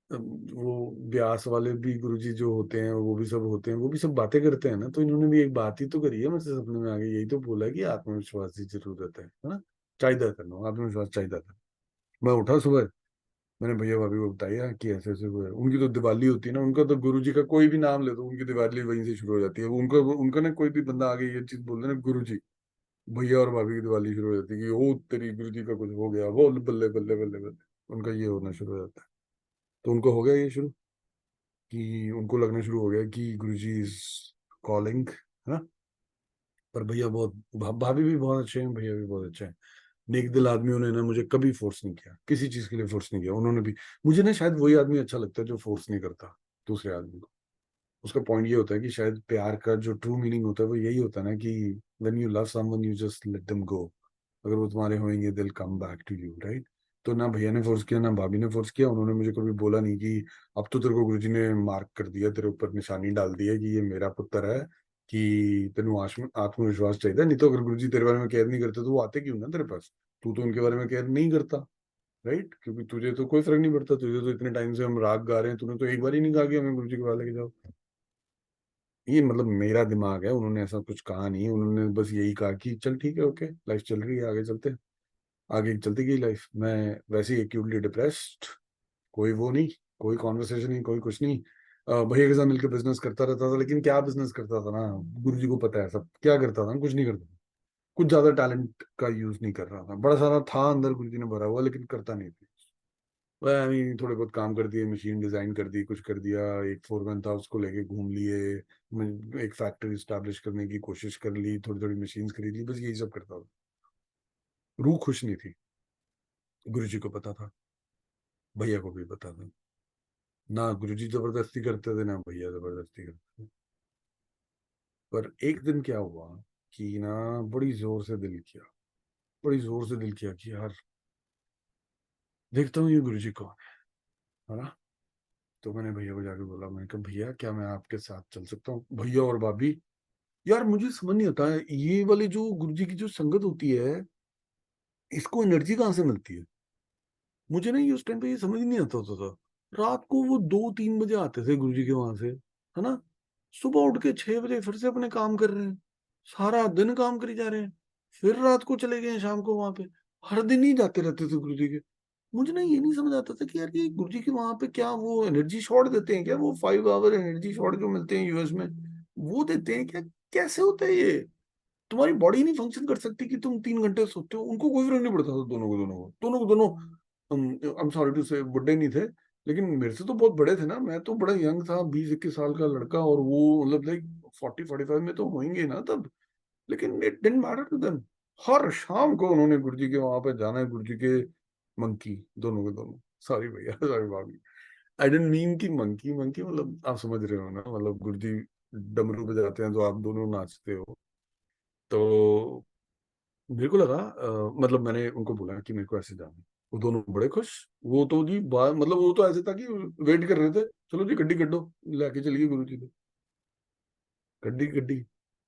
वो व्यास वाले भी गुरुजी जो होते हैं वो भी सब होते हैं, वो भी सब बातें करते हैं ना, तो इन्होंने भी एक बात ही तो करी है मुझसे सपने में आगे, यही तो बोला है कि आत्मविश्वास की जरूरत है ना। चाहिए था, आत्मविश्वास चाहिए था। मैं उठा सुबह, मैंने भैया भाभी को बताया कि ऐसे ऐसे हुआ है। उनकी तो दिवाली होती है ना, उनका तो गुरुजी का कोई भी नाम ले दो उनकी दिवाली वहीं से शुरू हो जाती है। उनका उनका ना कोई भी बंदा आगे ये चीज बोल दे ना गुरुजी, भैया और भाभी की दिवाली शुरू हो जाती है कि ओ तेरी गुरुजी का कुछ हो गया, वो बल्ले बल्ले बल्ले बल्ले, उनका ये होना शुरू हो जाता है। तो उनको हो गया ये शुरू, कि उनको लगना शुरू हो गया कि गुरुजी इज कॉलिंग, है ना। पर भैया बहुत, भाभी भी बहुत अच्छे हैं, भैया भी बहुत अच्छे हैं, नेक दिल आदमियों ने ना मुझे कभी फोर्स नहीं किया, किसी चीज के लिए फोर्स नहीं किया उन्होंने भी। मुझे ना शायद वही आदमी अच्छा लगता है जो फोर्स नहीं करता दूसरे आदमी को। उसका पॉइंट ये होता है कि शायद प्यार का जो ट्रू मीनिंग होता है वो यही होता है ना कि when you love someone you just let them go. अगर वो तुम्हारे होंगे दिल come back to you, right? तो ना भैया ने फोर्स किया ना भाभी ने फोर्स किया, उन्होंने मुझे कभी बोला नहीं कि अब तो तेरे को गुरुजी ने मार्क कर दिया, तेरे ऊपर निशानी डाल दी है कि ये मेरा पुत्र है, कि तेनू आत्मविश्वास चाहिए। नहीं तो अगर गुरुजी तेरे बारे में केयर नहीं करते तो वो आते क्यों ना तेरे पास, तू तो उनके बारे में केयर नहीं करता। राइट, क्योंकि तुझे तो कोई फर्क नहीं पड़ता, तुझे तो इतने टाइम से हम राग गा रहे हैं, तूने तो एक बार ही नहीं कहा कि हमें गुरु जी के पास लेके जाओ। ये मतलब मेरा दिमाग है, उन्होंने ऐसा कुछ कहा नहीं, उन्होंने बस यही कहा कि चल ठीक है, ओके, लाइफ चल रही है, आगे चलते हैं। आगे चलती गई लाइफ, मैं वैसे ही एक्यूटली डिप्रेस्ड, कोई वो नहीं, कोई कॉन्वर्सेशन नहीं, कोई कुछ नहीं। भैया के साथ मिलकर बिजनेस करता रहता था, लेकिन क्या बिजनेस करता था ना, गुरु जी को पता है सब क्या करता था, कुछ नहीं करता था। कुछ ज्यादा टैलेंट का यूज नहीं कर रहा था, बड़ा सारा था अंदर गुरु जी ने भरा हुआ, लेकिन करता नहीं था। वह आई मीन थोड़े बहुत काम कर दिए, मशीन डिजाइन कर दी, कुछ कर दिया, एक फोरमैन था उसको लेके घूम लिए, एक फैक्ट्री स्टैब्लिश करने की कोशिश कर ली, थोड़ी थोड़ी मशीन खरीद ली, बस यही सब करता था। रूह खुश नहीं थी। गुरु जी को पता था, भैया को भी पता था। ना गुरुजी जबरदस्ती करते थे, ना भैया जबरदस्ती करते थे। पर एक दिन क्या हुआ कि ना, बड़ी जोर से दिल किया, बड़ी जोर से दिल किया कि यार देखता हूँ ये गुरुजी कौन है ना। तो मैंने भैया को जाके बोला, मैंने कहा भैया क्या मैं आपके साथ चल सकता हूँ, भैया और भाभी। यार मुझे समझ नहीं आता है, ये वाली जो गुरुजी की जो संगत होती है, इसको एनर्जी कहाँ से मिलती है। मुझे ना ये उस टाइम पे ये समझ नहीं आता होता था। रात को वो 2-3 बजे आते थे गुरुजी के वहां से, है ना। सुबह उठ के 6 बजे फिर से अपने काम कर रहे हैं, सारा दिन काम करी जा रहे हैं, फिर रात को चले गए हैं शाम को वहां पे। हर दिन ही जाते रहते थे गुरुजी के। मुझे ना ये नहीं समझ आता था कि यार ये गुरुजी के वहां पे क्या वो एनर्जी शॉट देते हैं क्या, वो 5 आवर एनर्जी शॉट जो मिलते हैं यूएस में, वो देते हैं क्या, कैसे होता है ये। तुम्हारी बॉडी नहीं फंक्शन कर सकती कि तुम 3 घंटे सोते हो, उनको कोई फर्क नहीं पड़ता था, दोनों को दोनों आई एम सॉरी टू से बुड्ढे नहीं थे, लेकिन मेरे से तो बहुत बड़े थे ना, मैं तो बड़ा यंग था, 20-21 साल का लड़का, और वो मतलब लाइक 40-45 में तो होंगे ना तब। लेकिन it didn't matter to them. हर शाम को उन्होंने गुरुजी के वहां पे जाना है, गुरुजी के मंकी, दोनों के दोनों। सॉरी भैया, सॉरी भाभी, आई डेंट मीन की मंकी मंकी, मतलब आप समझ रहे हो ना, मतलब गुरुजी डमरू बजाते हैं तो आप दोनों नाचते हो। तो मेरे को लगा मतलब मैंने उनको बोला कि मेरे को ऐसे जाना है। वो दोनों बड़े खुश। वो तो जी मतलब वो तो ऐसे था कि वेट कर रहे थे, चलो जी गड्डी कड्डो, लेके चलिए गुरु जी को। गड्डी गड्डी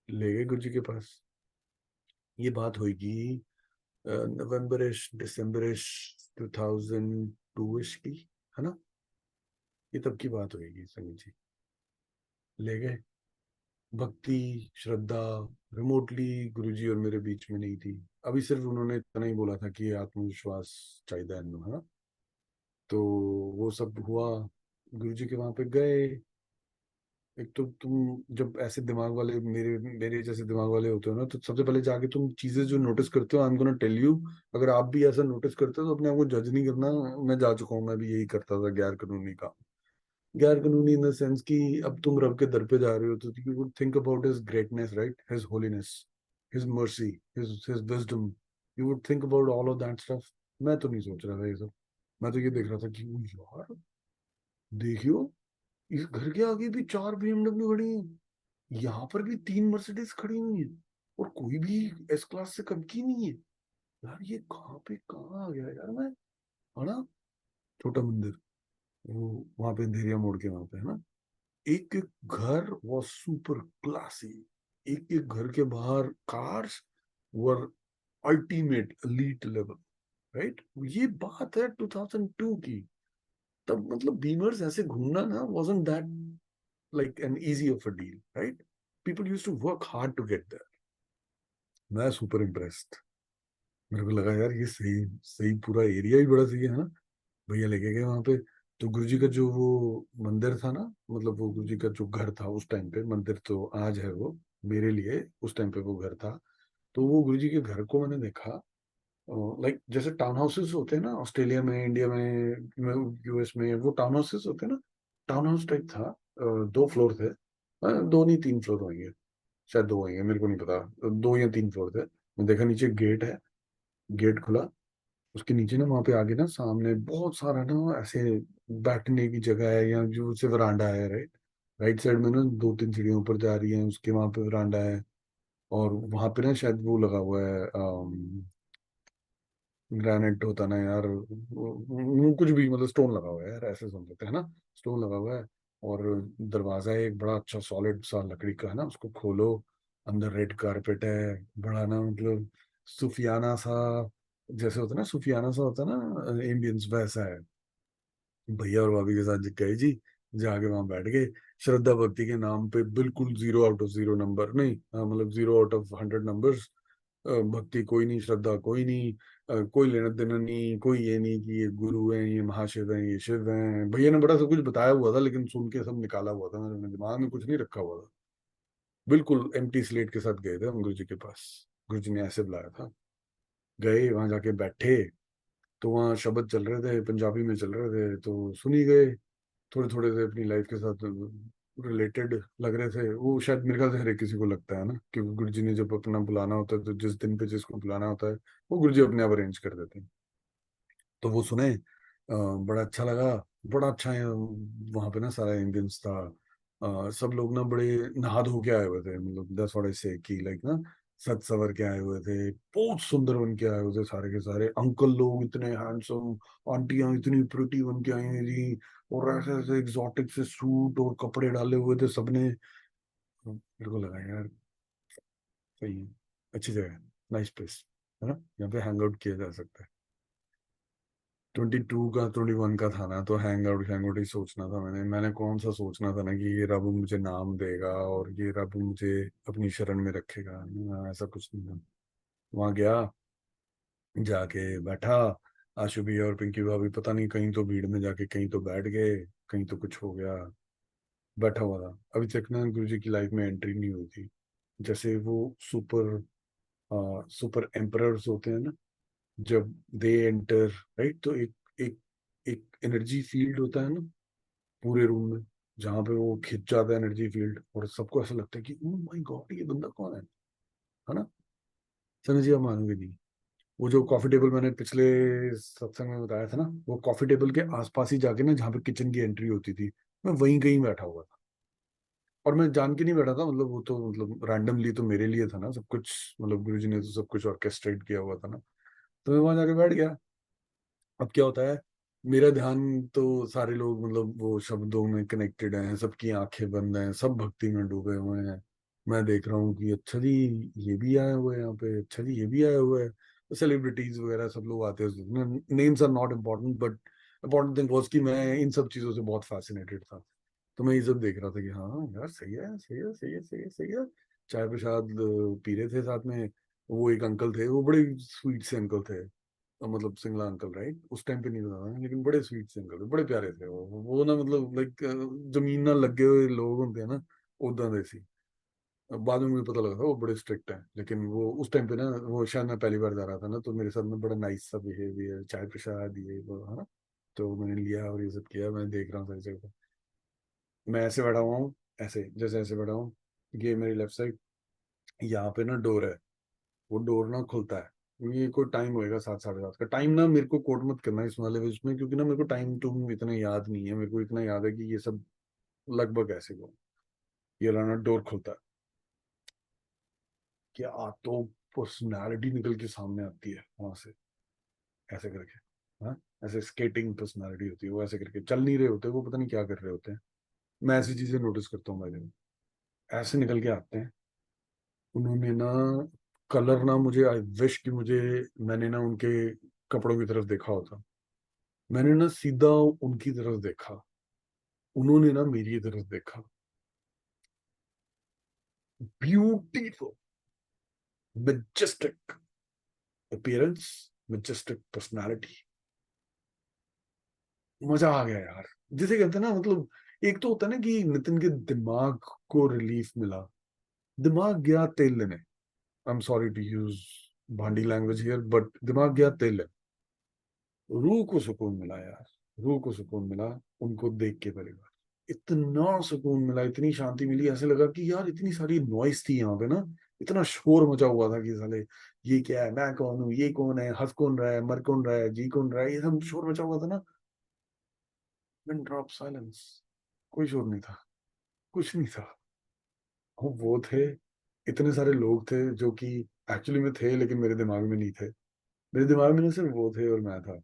ले गए गुरु जी के पास। ये बात होगी नवंबरिश दिसंबरिश 2002 की, है ना। ये तब की बात होगी संगीत जी। ले गए। भक्ति, श्रद्धा रिमोटली गुरुजी और मेरे बीच में नहीं थी। अभी सिर्फ उन्होंने इतना ही बोला था कि आत्मविश्वास चाहिए, है ना। तो वो सब हुआ, गुरुजी के वहां पे गए। एक तो तुम जब ऐसे दिमाग वाले, मेरे मेरे जैसे दिमाग वाले होते हो ना, तो सबसे पहले जाके तुम चीजें जो नोटिस करते हो, I am gonna tell you. अगर आप भी ऐसा नोटिस करते हो तो अपने आप को जज नहीं करना। मैं जा चुका हूँ, मैं भी यही करता था, गैर कानूनी काम। गैर कानूनी इन द सेंस कि अब तुम रब के दर पे जा रहे हो, तो you would think about his greatness, right, his holiness, his mercy, his wisdom. You would think about all of that stuff. मैं तो नहीं सोच रहा था ये सब। मैं तो ये देख रहा था कि "ओ यार, देखियो, इस घर के आगे भी 4 BMW खड़ी हैं, यहाँ पर भी 3 मर्सिडीज खड़ी हुई हैं, और कोई भी एस क्लास से कम की नहीं है। यार ये कहाँ पे कहाँ आ गया यार मैं, है ना। छोटा मंदिर, वो वहां पे अंधेरिया मोड़ के वहां पे, है ना। एक एक घर was सुपर क्लासी। एक एक घर के बाहर cars were ultimate elite level, right. ये बात है 2002 की। तब मतलब बीमर्स ऐसे घूमना ना wasn't that like an easy of a deal, right? People used to work hard to get there. मैं सुपर इम्प्रेस्ड। मेरे को लगा यार ये सही सही, पूरा एरिया ही बड़ा सही है ना। भैया लेके गए वहां पे। तो गुरुजी का जो वो मंदिर था ना, मतलब वो गुरुजी का जो घर था उस टाइम पे, मंदिर तो आज है वो, मेरे लिए उस टाइम पे वो घर था। तो वो गुरुजी के घर को मैंने देखा, लाइक जैसे टाउन हाउसेस होते हैं ना ऑस्ट्रेलिया में, इंडिया में, यूएस में, वो टाउन हाउसेस होते हैं ना। टाउन हाउस टाइप था। 2 फ्लोर थे, 2 नहीं 3 फ्लोर होंगे, शायद 2 होंगे, मेरे को नहीं पता, 2 या 3 फ्लोर थे। मैं देखा नीचे गेट है, गेट खुला, उसके नीचे ना वहां पे आगे ना सामने बहुत सारा ना ऐसे बैठने की जगह है, या जो से वरांडा है, राइट। राइट साइड में ना 2-3 सीढ़ियाँ ऊपर जा रही हैं, उसके वहां पे वरांडा है। और वहां पे ना शायद वो लगा हुआ है, ग्रेनाइट होता ना यार, कुछ भी मतलब स्टोन लगा हुआ है यार, ऐसे समझ सकते हैं ना। स्टोन लगा हुआ है। और दरवाजा है एक बड़ा अच्छा सॉलिड सा लकड़ी का, है ना, उसको खोलो, अंदर रेड कारपेट है, बड़ा ना मतलब सूफियाना सा, जैसे होता है ना सूफियाना सा होता है ना एम्बियंस, वैसा है। भैया और भाभी के साथ गए जी, जाके वहां बैठ गए। श्रद्धा भक्ति के नाम पे बिल्कुल 0 आउट ऑफ 0 नंबर नहीं, मतलब 0 आउट ऑफ 100 नंबर्स। भक्ति कोई नहीं, श्रद्धा कोई नहीं, कोई लेना देना नहीं, कोई ये नहीं कि ये गुरु हैं, ये महाशिव हैं, ये शिव हैं। भैया ने बड़ा सब कुछ बताया हुआ था, लेकिन सुन के सब निकाला हुआ था, मेरे दिमाग में कुछ नहीं रखा हुआ था। बिल्कुल एम्प्टी स्लेट के साथ गए थे हम गुरु जी के पास। गुरु जी ने ऐसे बुलाया था। गए वहां, जाके बैठे, तो वहाँ शब्द चल रहे थे, पंजाबी में चल रहे थे, तो सुनी गए। थोड़े थोड़े से अपनी लाइफ के साथ रिलेटेड लग रहे थे वो, शायद मेरे ख्याल से हर एक किसी को लगता है ना, क्योंकि गुरु जी ने जब अपना बुलाना होता है, तो जिस दिन पे जिसको बुलाना होता है वो गुरु जी अपने आप अरेंज कर देते हैं। तो वो सुने, बड़ा अच्छा लगा। बड़ा अच्छा है वहाँ पे ना, सारा एम्बियंस था। सब लोग ना बड़े नहा धो के आए हुए थे, मतलब दस थोड़े से की लाइक ना, सज सवर के आए हुए थे, बहुत सुंदर बन के आए हुए थे सारे के सारे। अंकल लोग इतने हैंडसम, आंटियां इतनी प्रिटी बन के आई हुई थी, और ऐसे ऐसे एग्जॉटिक से सूट और कपड़े डाले हुए थे सबने। मेरे को लगा यार सही है, अच्छी जगह है, नाइस प्लेस है ना, यहाँ पे हैंग आउट किया जा सकता है। 22 का 21 का था ना, तो हैंग आउट ही सोचना था मैंने। मैंने कौन सा सोचना था ना कि ये रब मुझे नाम देगा और ये रब मुझे अपनी शरण में रखेगा। ऐसा कुछ नहीं था। वहां गया, जाके बैठा। आशु भैया और पिंकी भाभी पता नहीं कहीं तो भीड़ में जाके कहीं तो बैठ गए, कहीं तो कुछ हो गया। बैठा हुआ था। अभी तक ना गुरु जी की लाइफ में एंट्री नहीं हुई थी। जैसे वो सुपर सुपर एम्परर्स होते हैं ना, जब दे एंटर, राइट, तो एक एक एक एनर्जी फील्ड होता है ना पूरे रूम में, जहां पे वो खिंच जाता है एनर्जी फील्ड, और सबको ऐसा लगता है कि ओ माय गॉड ये बंदा कौन है ना। समझिए, आप मानोगे नहीं। वो जो कॉफी टेबल मैंने पिछले सत्संग में बताया था ना, वो कॉफी टेबल के आसपास ही जाके ना, जहाँ पे किचन की एंट्री होती थी, मैं वहीं कहीं बैठा हुआ था। और मैं जान के नहीं बैठा था, मतलब वो तो मतलब रैंडमली तो मेरे लिए था ना सब कुछ, मतलब गुरुजी ने तो सब कुछ ऑर्केस्ट्रेट किया हुआ था ना। तो मैं वहां जाके बैठ गया। अब क्या होता है, मेरा ध्यान तो सारे लोग मतलब वो शब्दों में कनेक्टेड हैं, सबकी आंखें बंद हैं, सब भक्ति में डूबे हुए हैं। मैं देख रहा हूँ कि अच्छा जी ये भी आए हुए हैं यहाँ पे, अच्छा जी ये भी आए हुए हैं, सेलिब्रिटीज वगैरह सब लोग आते हैं। Names are not important, but important thing was कि मैं इन सब चीजों से बहुत फैसिनेटेड था। तो मैं ये सब देख रहा था कि हाँ यार सही है, सही है, सही है, सही है, सही है। चाय प्रसाद पी रहे थे साथ में। वो एक अंकल थे, वो बड़े स्वीट से अंकल थे, मतलब सिंगला अंकल, राइट, उस टाइम पे नहीं पता था, लेकिन बड़े स्वीट से अंकल थे, बड़े प्यारे थे वो ना, मतलब लाइक जमीन ना लगे हुए लोग होते हैं ना, उदा दे सी। बाद में मुझे पता लगा था वो बड़े स्ट्रिक्ट हैं, लेकिन वो उस टाइम पे ना, वो शायद मैं पहली बार जा रहा था ना, तो मेरे साथ में बड़ा नाइस सा बिहेवियर, चाय प्रसाद ये वो है ना। तो मैंने लिया और ये सब किया, मैं देख रहा हूँ सारी जगह। मैं ऐसे बैठा हुआ हूँ, ऐसे जैसे ऐसे बैठा हूँ, ये मेरी लेफ्ट साइड, यहाँ पे ना डोर है, वो डोर ना खुलता है। ये कोई टाइम होएगा 7 साढ़े 7 का टाइम ना, मेरे को कोट मत करना इस वाले विश में, क्योंकि ना मेरे को टाइम टूम इतना याद नहीं है। मेरे को इतना याद है कि ये सब लगभग ऐसे को, ये रहा ना डोर खुलता है, क्या तो पर्सनालिटी निकल के सामने आती है वहां से, ऐसे करके। हाँ, ऐसे स्केटिंग पर्सनालिटी होती है, वो ऐसे करके चल नहीं रहे होते, वो पता नहीं क्या कर रहे होते हैं। मैं ऐसी चीजें नोटिस करता हूँ भाई, ऐसे निकल के आते हैं। उन्होंने ना कलर ना, मुझे आई विश कि मुझे, मैंने ना उनके कपड़ों की तरफ देखा होता। मैंने ना सीधा उनकी तरफ देखा, उन्होंने ना मेरी तरफ देखा। Beautiful, majestic appearance, majestic personality. मजा आ गया यार। जिसे कहते हैं ना, मतलब एक तो होता है ना कि नितिन के दिमाग को रिलीफ मिला, दिमाग गया तेल लेने। I am sorry to use भांडी लैंग्वेज हियर, बट दिमाग गया तेल लेने। रूह को सुकून मिला यार, रूह को सुकून मिला उनको देख के। पहली बार इतना सुकून मिला, इतनी शांति मिली, ऐसे लगा कि यार इतनी सारी नॉइस थी यहाँ पे ना, इतना शोर मचा हुआ था कि साले ये क्या है, मैं कौन हूँ, ये कौन है, हंस कौन रहा है, मर कौन रहा है, जी कौन रहा है, ये सब शोर मचा हुआ था ना। पिन ड्रॉप साइलेंस, कोई शोर नहीं था, कुछ नहीं था। वो थे, इतने सारे लोग थे जो कि एक्चुअली में थे, लेकिन मेरे दिमाग में नहीं थे। मेरे दिमाग में ना सिर्फ वो थे और मैं था।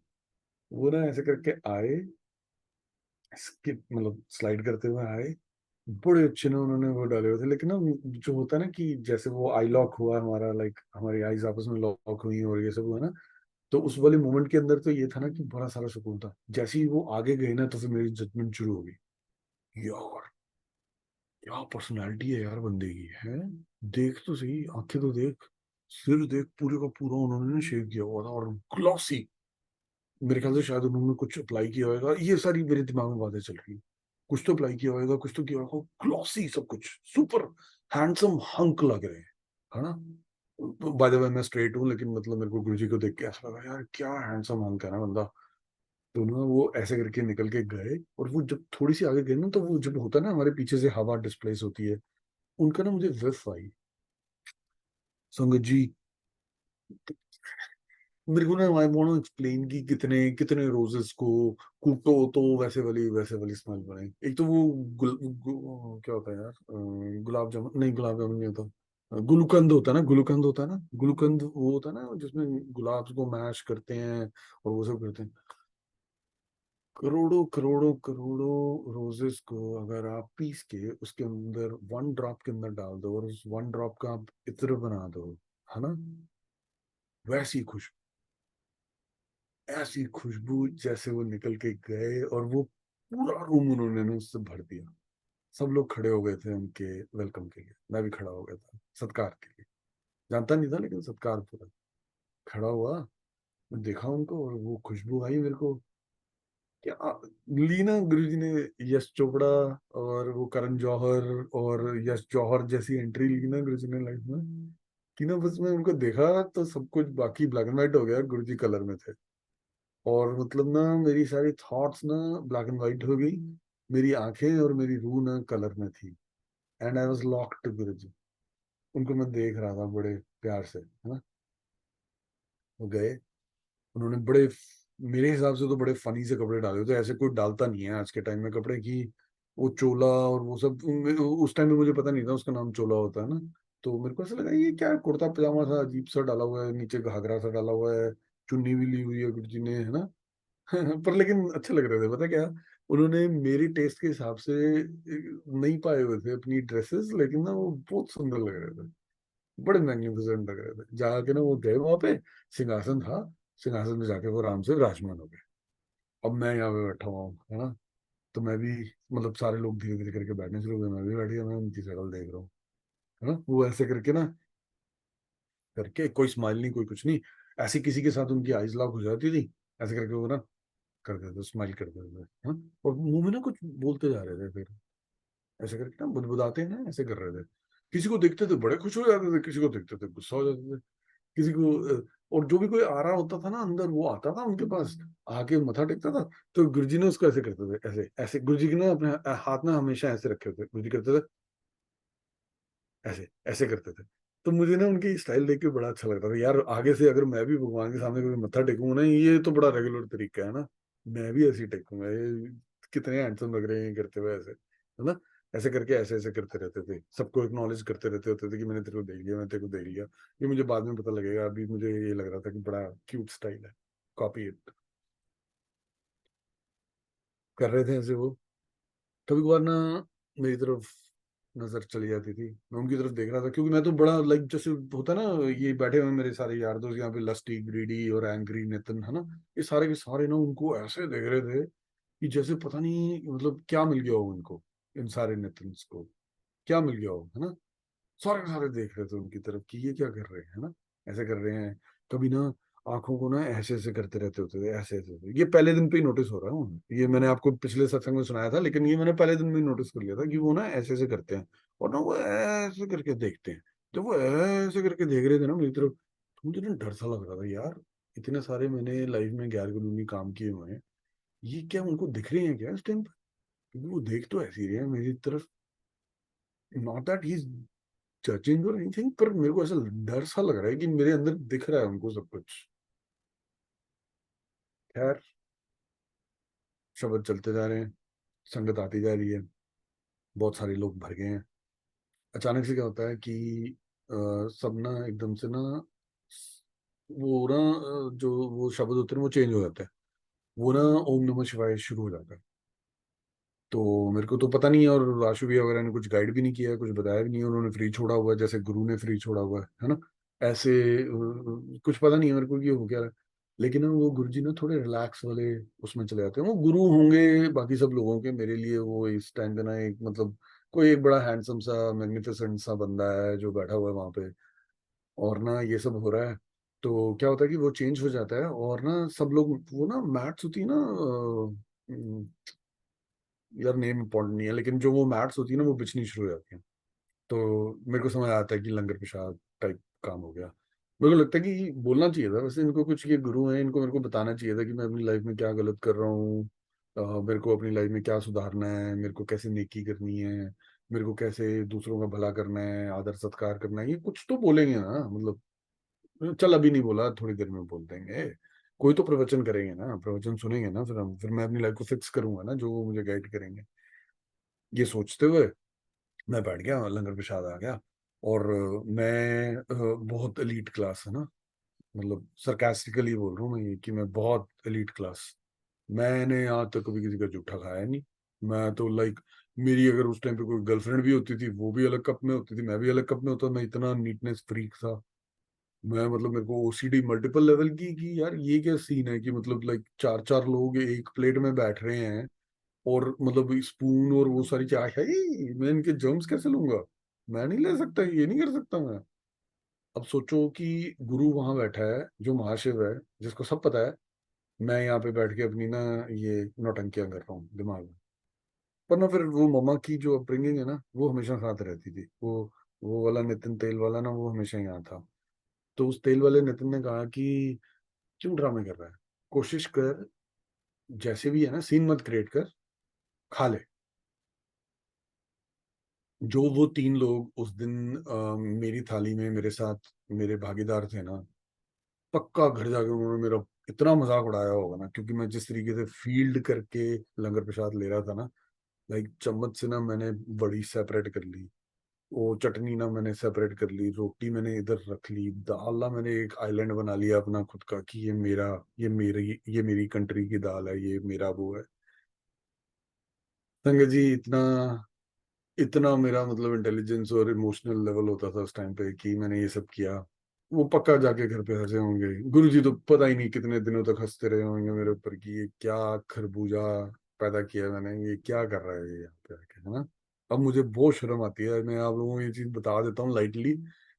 वो ना ऐसे करके आए, स्किप मतलब स्लाइड करते हुए आए। बड़े अच्छे ना उन्होंने वो डाले हुए थे, लेकिन ना जो होता है ना कि जैसे वो आई लॉक हुआ हमारा, लाइक हमारी आईज आपस में लॉक हुई और ये सब हुआ ना, तो उस वाले मोमेंट के अंदर तो ये था ना कि बड़ा सारा सुकून था। जैसे ही वो आगे गए ना तो फिर मेरी जजमेंट शुरू हो गई। यार क्या पर्सनैलिटी है यार बंदे की है। देख तो सही, आंखें तो देख, सिर देख, पूरे का पूरा उन्होंने ना शेव किया हुआ था और ग्लॉसी। मेरे ख्याल से शायद उन्होंने कुछ अप्लाई किया होगा, ये सारी मेरे दिमाग में बातें चल रही। कुछ तो अप्लाई किया होगा, कुछ तो किया होगा, ग्लॉसी सब कुछ, सुपर हैंडसम हंक लग रहे हैं, है ना। बाय द वे मैं स्ट्रेट हूँ, लेकिन मतलब मेरे को गुरुजी को देख के ऐसा लगा यार क्या हैंडसम हंक है ना बंदा। तो ना वो ऐसे करके निकल के गए, और वो जब थोड़ी सी आगे गए ना तो वो जब होता है ना हमारे पीछे से हवा डिस्प्लेस होती है, उनका ना मुझे विफ आई। संगत जी, मेरे को ना आई वांट एक्सप्लेन कि कितने कितने रोजेस को कूटो तो वैसे वाली स्मेल बने। एक तो वो क्या होता है यार, गुलाब जामुन नहीं, गुलाब जामुन नहीं होता, गुलकंद होता है ना, गुलकंद होता है ना, गुलकंद वो होता है ना जिसमें गुलाब को मैश करते हैं और वो सब करते हैं। करोड़ों करोड़ों करोड़ों रोजेस को अगर आप पीस के उसके अंदर वन ड्रॉप के अंदर डाल दो और उस वन ड्रॉप का आप इत्र बना दो, है ना, वैसी खुशबू, ऐसी खुशबू जैसे वो निकल के गए और वो पूरा रूम उन्होंने ना उससे भर दिया। सब लोग खड़े हो गए थे उनके वेलकम के लिए, मैं भी खड़ा हो गया था सत्कार के लिए। जानता नहीं था लेकिन सत्कार पूरा खड़ा हुआ। मैं देखा उनको और वो खुशबू आई मेरे को। क्या ली ना गुरुजी ने, यश चोपड़ा और वो करण जौहर और यश जौहर जैसी एंट्री ली ना गुरुजी ने लाइफ में, कि ना बस मैं उनको देखा तो सब कुछ बाकी ब्लैक एंड व्हाइट हो गया, गुरुजी कलर में थे। और मतलब ना मेरी सारी थॉट्स ना ब्लैक एंड व्हाइट हो गई, मेरी आंखें और मेरी रूह ना कलर में थी। एंड आई वाज लॉक्ड गुरुजी। उनको मैं देख रहा था बड़े प्यार से, है ना। वो गए, उन्होंने बड़े, मेरे हिसाब से तो बड़े फनी से कपड़े डाले होते, ऐसे कोई डालता नहीं है आज के टाइम में कपड़े की। वो चोला और वो सब उस टाइम में मुझे पता नहीं था उसका नाम चोला होता है ना। तो मेरे को ऐसा लगा ये क्या कुर्ता पजामा सा अजीब सा डाला हुआ है, नीचे घाघरा सा डाला हुआ है, चुन्नी भी ली हुई है गुरुजी ने, है ना। पर लेकिन अच्छे लग रहे थे, पता क्या, उन्होंने मेरी टेस्ट के हिसाब से नहीं पाए हुए थे अपनी ड्रेसेस, लेकिन ना वो बहुत सुंदर लग रहे थे, बड़े मैग्निफिसेंट लग रहे थे। जाके ना वो गए वहां पे, सिंहासन था, सिंहासन में जाके वो आराम से विराजमान हो गए। अब मैं यहाँ पे बैठा हुआ हूँ, है ना। तो मैं भी, मतलब सारे लोग धीरे धीरे करके बैठने शुरू हो गए, मैं भी बैठ गया, मैं उनकी शक्ल देख रहा हूँ, है ना। वो ऐसे करके ना, करके कोई स्माइल नहीं कोई कुछ नहीं, ऐसे किसी के साथ उनकी आईज लॉक हो जाती थी, ऐसे करके वो ना कर देते, स्माइल कर देते, हाँ। और मुंह में ना कुछ बोलते जा रहे थे फिर, ऐसे करके ना बुदबुदाते हैं ना, ऐसे कर रहे थे। किसी को देखते थे बड़े खुश हो जाते थे, किसी को देखते थे गुस्सा हो जाते थे, किसी को और जो भी कोई आ रहा होता था ना अंदर, वो आता था उनके पास, आके मथा टेकता था, तो गुरुजी ने उसको ऐसे करते थे, ऐसे ऐसे गुरुजी के ना अपने हाथ ना हमेशा ऐसे रखे होते, गुरुजी करते थे ऐसे ऐसे करते थे। तो मुझे ना उनकी स्टाइल देख के बड़ा अच्छा लगता था यार, आगे से अगर मैं भी भगवान के सामने कभी मत्था टेकूंगा ना, ये तो बड़ा रेगुलर तरीका है ना, मैं भी ऐसे ही टेकूंगा। ये कितने हैंडसम लग रहे हैं ये करते हुए ऐसे, है ना। ऐसे करके ऐसे ऐसे करते रहते थे, सबको एक्नॉलेज करते रहते होते थे कि मैंने तेरे को देख लिया, मैं तेरे को देख लिया। ये मुझे बाद में पता लगेगा, अभी मुझे ये लग रहा था कि बड़ा क्यूट स्टाइल है, कॉपी इट कर रहे थे ऐसे वो। कभी कभार ना मेरी तरफ नजर चली जाती थी, मैं उनकी तरफ देख रहा था, क्योंकि मैं तो बड़ा लाइक जैसे होता ना, ये बैठे हुए मेरे सारे यार दोस्त यहाँ पे, लस्टी ग्रीडी और एंग्री नितिन, है ना, ये सारे के सारे ना उनको ऐसे देख रहे थे कि जैसे पता नहीं मतलब क्या मिल गया हो उनको, इन सारे नितिन को क्या मिल गया हो, है ना। सारे के सारे देख रहे थे उनकी तरफ कि ये क्या कर रहे हैं, है ना, ऐसे कर रहे हैं। कभी ना आंखों को ना ऐसे ऐसे करते रहते होते थे, ऐसे ऐसे ऐसे। ये पहले दिन पे ही नोटिस हो रहा है मुझे। ये मैंने आपको पिछले सत्संग में सुनाया था, लेकिन ये मैंने पहले दिन में ही नोटिस कर लिया था कि वो ना ऐसे ऐसे करते हैं, और ना वो ऐसे करके देखते हैं। जब वो ऐसे करके देख रहे थे ना मेरी तरफ, तो मुझे ना डर सा लग रहा था यार, इतने सारे मैंने लाइफ में गैर कानूनी काम किए हुए हैं, ये क्या उनको दिख रहे हैं क्या इस टाइम पर, क्योंकि वो देख तो ऐसे ही रहे हैं मेरी तरफ। नॉट दैट ही जजिंग और एनीथिंग, पर मेरे को ऐसा डर सा लग रहा है कि मेरे अंदर दिख रहा है उनको सब कुछ। खैर, शब्द चलते जा रहे हैं, संगत आती जा रही है, बहुत सारे लोग भर गए हैं। अचानक से क्या होता है कि सब ना एकदम से ना, वो ना जो वो शब्द होते हैं वो चेंज हो जाते हैं, वो ना ओम नमः शिवाय शुरू हो जाता है। तो मेरे को तो पता नहीं है, और आशु भैया वगैरह ने कुछ गाइड भी नहीं किया है, कुछ बताया भी नहीं है, उन्होंने फ्री छोड़ा हुआ है जैसे गुरु ने फ्री छोड़ा हुआ है ना। ऐसे कुछ पता नहीं है मेरे को कि ये हो क्या रहा है। लेकिन ना वो गुरुजी ना थोड़े रिलैक्स वाले उसमें चले जाते हैं। वो गुरु होंगे बाकी सब लोगों के, मेरे लिए वो इस टाइम पे ना एक मतलब कोई एक बड़ा हैंडसम सा मैग्निफिसेंट सा बंदा है जो बैठा हुआ है वहां पे, और ना ये सब हो रहा है। तो क्या होता है कि वो चेंज हो जाता है, और ना सब लोग वो ना मैट्स होती है ना, यार नेम इंपॉर्टेंट नहीं है, लेकिन जो वो मैट्स होती है ना वो बिछनी शुरू हो जाती है। तो मेरे को समझ आता है कि लंगर प्रसाद टाइप काम हो गया। मेरे को लगता है कि बोलना चाहिए था वैसे इनको, कुछ ये गुरु हैं इनको मेरे को बताना चाहिए था कि मैं अपनी लाइफ में क्या गलत कर रहा हूँ, मेरे को अपनी लाइफ में क्या सुधारना है, मेरे को कैसे नेकी करनी है, मेरे को कैसे दूसरों का भला करना है, आदर सत्कार करना है, ये कुछ तो बोलेंगे ना। मतलब चल अभी नहीं बोला, थोड़ी देर में बोल देंगे। कोई तो प्रवचन करेंगे ना, प्रवचन सुनेंगे ना, फिर मैं अपनी लाइफ को फिक्स करूंगा ना, जो वो मुझे गाइड करेंगे। ये सोचते हुए मैं बैठ गया, लंगर प्रसाद आ गया। और मैं बहुत एलीट क्लास है ना, मतलब सरकास्टिकली बोल रहा हूँ मैं ये कि मैं बहुत एलीट क्लास। मैंने आज तक कभी किसी का जूठा खाया नहीं। मैं तो लाइक, मेरी अगर उस टाइम पे कोई गर्लफ्रेंड भी होती थी वो भी अलग कप में होती थी, मैं भी अलग कप में होता, मैं इतना नीटनेस फ्रीक था। मैं मतलब मेरे को ओसीडी मल्टीपल लेवल की कि यार ये क्या सीन है कि मतलब लाइक चार चार लोग एक प्लेट में बैठ रहे हैं, और मतलब स्पून और वो सारी चाय है, मैं इनके जर्म्स कैसे लूंगा? मैं नहीं ले सकता, ये नहीं कर सकता मैं। अब सोचो कि गुरु वहां बैठा है जो महाशिव है, जिसको सब पता है, मैं यहाँ पे बैठ के अपनी ना ये नौटंकियां कर रहा हूँ दिमाग में। पर ना फिर वो मम्मा की जो अपब्रिंगिंग है ना वो हमेशा साथ रहती थी। वो वाला नितिन तेल वाला ना वो हमेशा यहाँ था। तो उस तेल वाले नितिन ने कहा कि क्यों ड्रामे कर रहा है, कोशिश कर, जैसे भी है ना सीन मत क्रिएट कर, खा ले। जो वो तीन लोग उस दिन मेरी थाली में मेरे साथ मेरे भागीदार थे ना, पक्का घर जाके उन्होंने मेरा इतना मजाक उड़ाया होगा ना, क्योंकि मैं जिस तरीके से फील्ड करके लंगर प्रसाद ले रहा था ना, लाइक चम्मच से ना मैंने बड़ी सेपरेट कर ली, वो चटनी ना मैंने सेपरेट कर ली, रोटी मैंने इधर रख ली, दाल ना मैंने एक आइलैंड बना लिया अपना खुद का कि ये मेरी कंट्री की दाल है, ये मेरा वो है। संगत जी, इतना इतना मेरा मतलब इंटेलिजेंस और इमोशनल लेवल होता था उस टाइम पे कि मैंने ये सब किया। वो पक्का जाके घर पे हंसे होंगे गुरुजी, तो पता ही नहीं कितने दिनों तक हंसते रहे होंगे मेरे ऊपर कि ये क्या खरबूजा पैदा किया मैंने, ये क्या कर रहा है ये यहाँ पे आके, है ना। अब मुझे बहुत शर्म आती है, मैं आप लोगों को ये चीज बता देता हूँ लाइटली,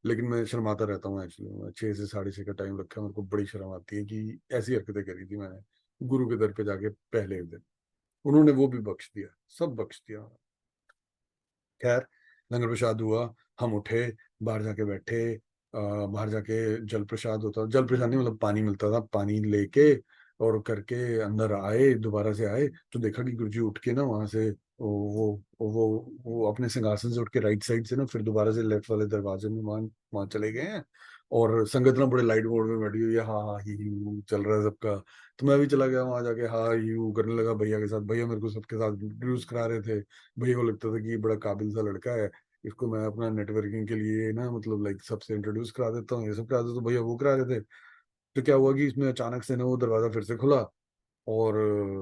लेकिन मैं शर्माता रहता हूँ एक्चुअली। 6 से 6:30 का टाइम रखा है, मेरे को बड़ी शर्म आती है कि ऐसी हरकतें करी थी मैंने गुरु के दर पे जाके पहले दिन। उन्होंने वो भी बख्श दिया, सब बख्श दिया। खैर, लंगर प्रसाद हुआ, हम उठे, बाहर जाके बैठे, बाहर जाके जल प्रसाद होता, जल प्रसाद नहीं मतलब पानी मिलता था, पानी लेके और करके अंदर आए, दोबारा से आए तो देखा कि गुरुजी उठ के ना वहां से वो अपने सिंहासन से उठ के राइट साइड से ना फिर दोबारा से लेफ्ट वाले दरवाजे में वहां वहां चले गए हैं। और संगत ना बड़े लाइट मोड में बैठी हुई है, हाँ हाँ ही हूँ चल रहा है सबका। तो मैं भी चला गया वहां जाके, हाँ ही हूँ करने लगा भैया के साथ। भैया मेरे को सबके साथ इंट्रोड्यूस करा रहे थे। भैया को लगता था कि ये बड़ा काबिल सा लड़का है, इसको मैं अपना नेटवर्किंग के लिए ना मतलब लाइक सबसे इंट्रोड्यूस करा देता हूँ, ये सब करा देता हूँ। तो भैया वो करा रहे थे। तो क्या हुआ कि इसमें अचानक से ना वो दरवाजा फिर से खुला, और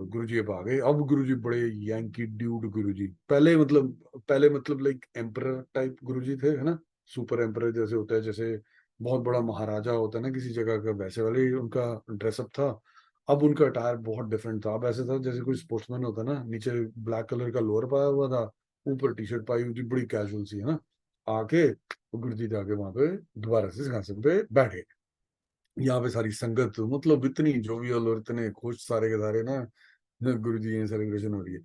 गुरुजी अब आ गए। अब गुरुजी बड़े यंकी ड्यूड गुरुजी, पहले मतलब लाइक एम्परर टाइप गुरुजी थे, है ना। सुपर एम्परर जैसे होता है, जैसे बहुत बड़ा महाराजा होता है ना किसी जगह का, वैसे वाले ही उनका ड्रेसअप था। अब उनका अटायर बहुत डिफरेंट था। अब ऐसे था जैसे कोई स्पोर्ट्समैन होता ना, नीचे ब्लैक कलर का लोअर पाया हुआ था, ऊपर टी शर्ट पाई हुई थी, बड़ी कैजुअल सी, है ना। आके गुरुजी जाके वहां पे दोबारा से सिंहासन पे बैठ गए। यहाँ पे सारी संगत मतलब इतनी जोवियल और इतने खुश सारे के सारे ना, गुरु जी की सेलिब्रेशन हो रही है।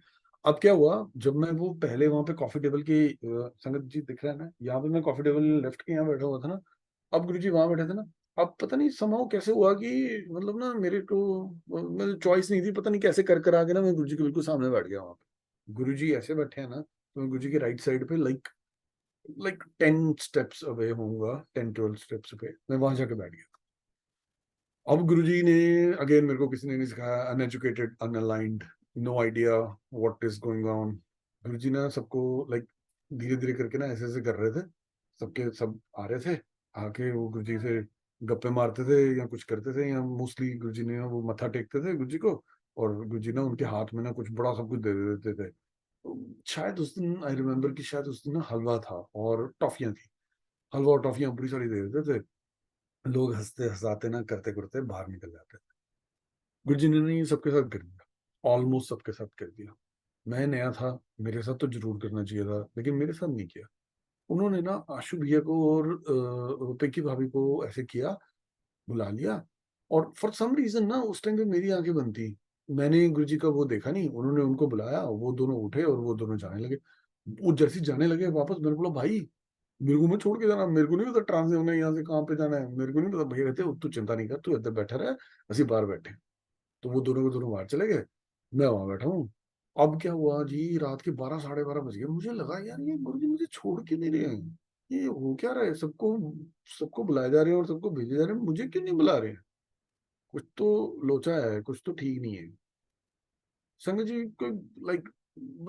अब क्या हुआ, जब मैं वो पहले वहां पे कॉफी टेबल की संगत जी दिख रहा है ना, यहाँ पे मैं कॉफी टेबल लेफ्ट के यहाँ बैठा हुआ था ना, अब गुरु जी वहां बैठे थे ना। अब पता नहीं समाव कैसे हुआ कि मतलब ना मेरे को मेरी चॉइस नहीं थी, पता नहीं कैसे कर कर आके ना मैं गुरु जी के बिल्कुल सामने बैठ गया वहां पे। गुरु जी ऐसे बैठे हैं ना, तो मैं गुरु जी के राइट साइड पे लाइक लाइक 10 स्टेप्स अवे होऊंगा, 10-12 स्टेप्स पे मैं वहां जाके बैठ गया। अब गुरुजी ने अगेन मेरे को किसी ने नहीं सिखाया, uneducated, unaligned, no idea what is going on. Guruji ने सबको लाइक धीरे धीरे करके ना ऐसे ऐसे कर रहे थे, सबके सब आ रहे थे, आके वो गुरुजी से गप्पे मारते थे या कुछ करते थे, या मोस्टली गुरुजी ने वो मत्था टेकते थे गुरुजी को, और गुरुजी ना उनके हाथ में ना कुछ बड़ा सब कुछ दे देते थे। शायद उस दिन आई रिमेम्बर कि शायद उस दिन ना हलवा था और टॉफियां थी। हलवा और टॉफियां बड़ी सारी दे देते थे। लोग हंसते हंसाते ना करते करते बाहर निकल जाते थे। गुरुजी ने ये सबके साथ कर दिया, ऑलमोस्ट सबके साथ कर दिया। मैं नया था, मेरे साथ तो जरूर करना चाहिए था, लेकिन मेरे साथ नहीं किया। उन्होंने ना आशु भैया को और पिंकी भाभी को ऐसे किया, बुला लिया, और फॉर सम रीजन ना उस टाइम पे मेरी आंखें बंद थी। मैंने गुरुजी का वो देखा नहीं, उन्होंने उनको बुलाया, वो दोनों उठे और वो दोनों जाने लगे। वो जैसे ही जाने लगे वापस, मैंने बोला भाई मेरे को मत छोड़ के जाना, मेरे को नहीं पता ट्रांजिट होना है, यहाँ से कहाँ पे जाना है मेरे को नहीं पता। भैया कहते तू चिंता नहीं कर, तू इधर बैठा रहे, ਅਸੀਂ बाहर बैठे। तो वो दोनों के दोनों बाहर चले गए, मैं वहां बैठा हूँ। अब क्या हुआ जी, रात के 12 साढ़े 12 बज गए। मुझे लगा यार ये गुरुजी मुझे छोड़ क्यों नहीं रहे हैं, ये हो क्या रहा है, सबको सबको बुलाए जा रहे हैं और सबको भेजे जा रहे हैं, मुझे क्यों नहीं बुला रहे हैं। कुछ तो लोचा है, कुछ तो ठीक नहीं है। संगत जी कोई लाइक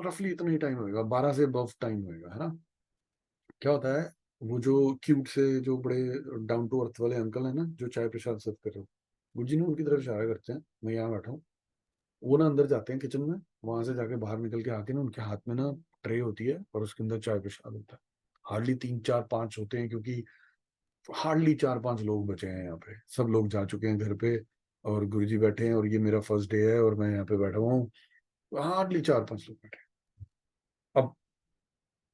रफली इतना ही टाइम होएगा, 12 से अबव टाइम होएगा, है ना। क्या होता है, वो जो क्यूट से जो बड़े डाउन टू अर्थ वाले अंकल है ना, जो चाय प्रसाद सर्व कर रहे हो, गुरुजी ने उनकी तरफ इशारा करते हैं, मैं यहाँ बैठा हूँ। वो ना अंदर जाते हैं किचन में, वहां से जाके बाहर निकल के आके ना उनके हाथ में ना ट्रे होती है और उसके अंदर चाय प्रसाद होता है। हार्डली 3 4 5 होते हैं, क्योंकि हार्डली 4 5 लोग बचे हैं यहाँ पे, सब लोग जा चुके हैं घर पे, और गुरुजी बैठे हैं, और ये मेरा फर्स्ट डे है और मैं यहाँ पे बैठा हुआ हूँ। हार्डली 4 5 लोग बैठे हैं। अब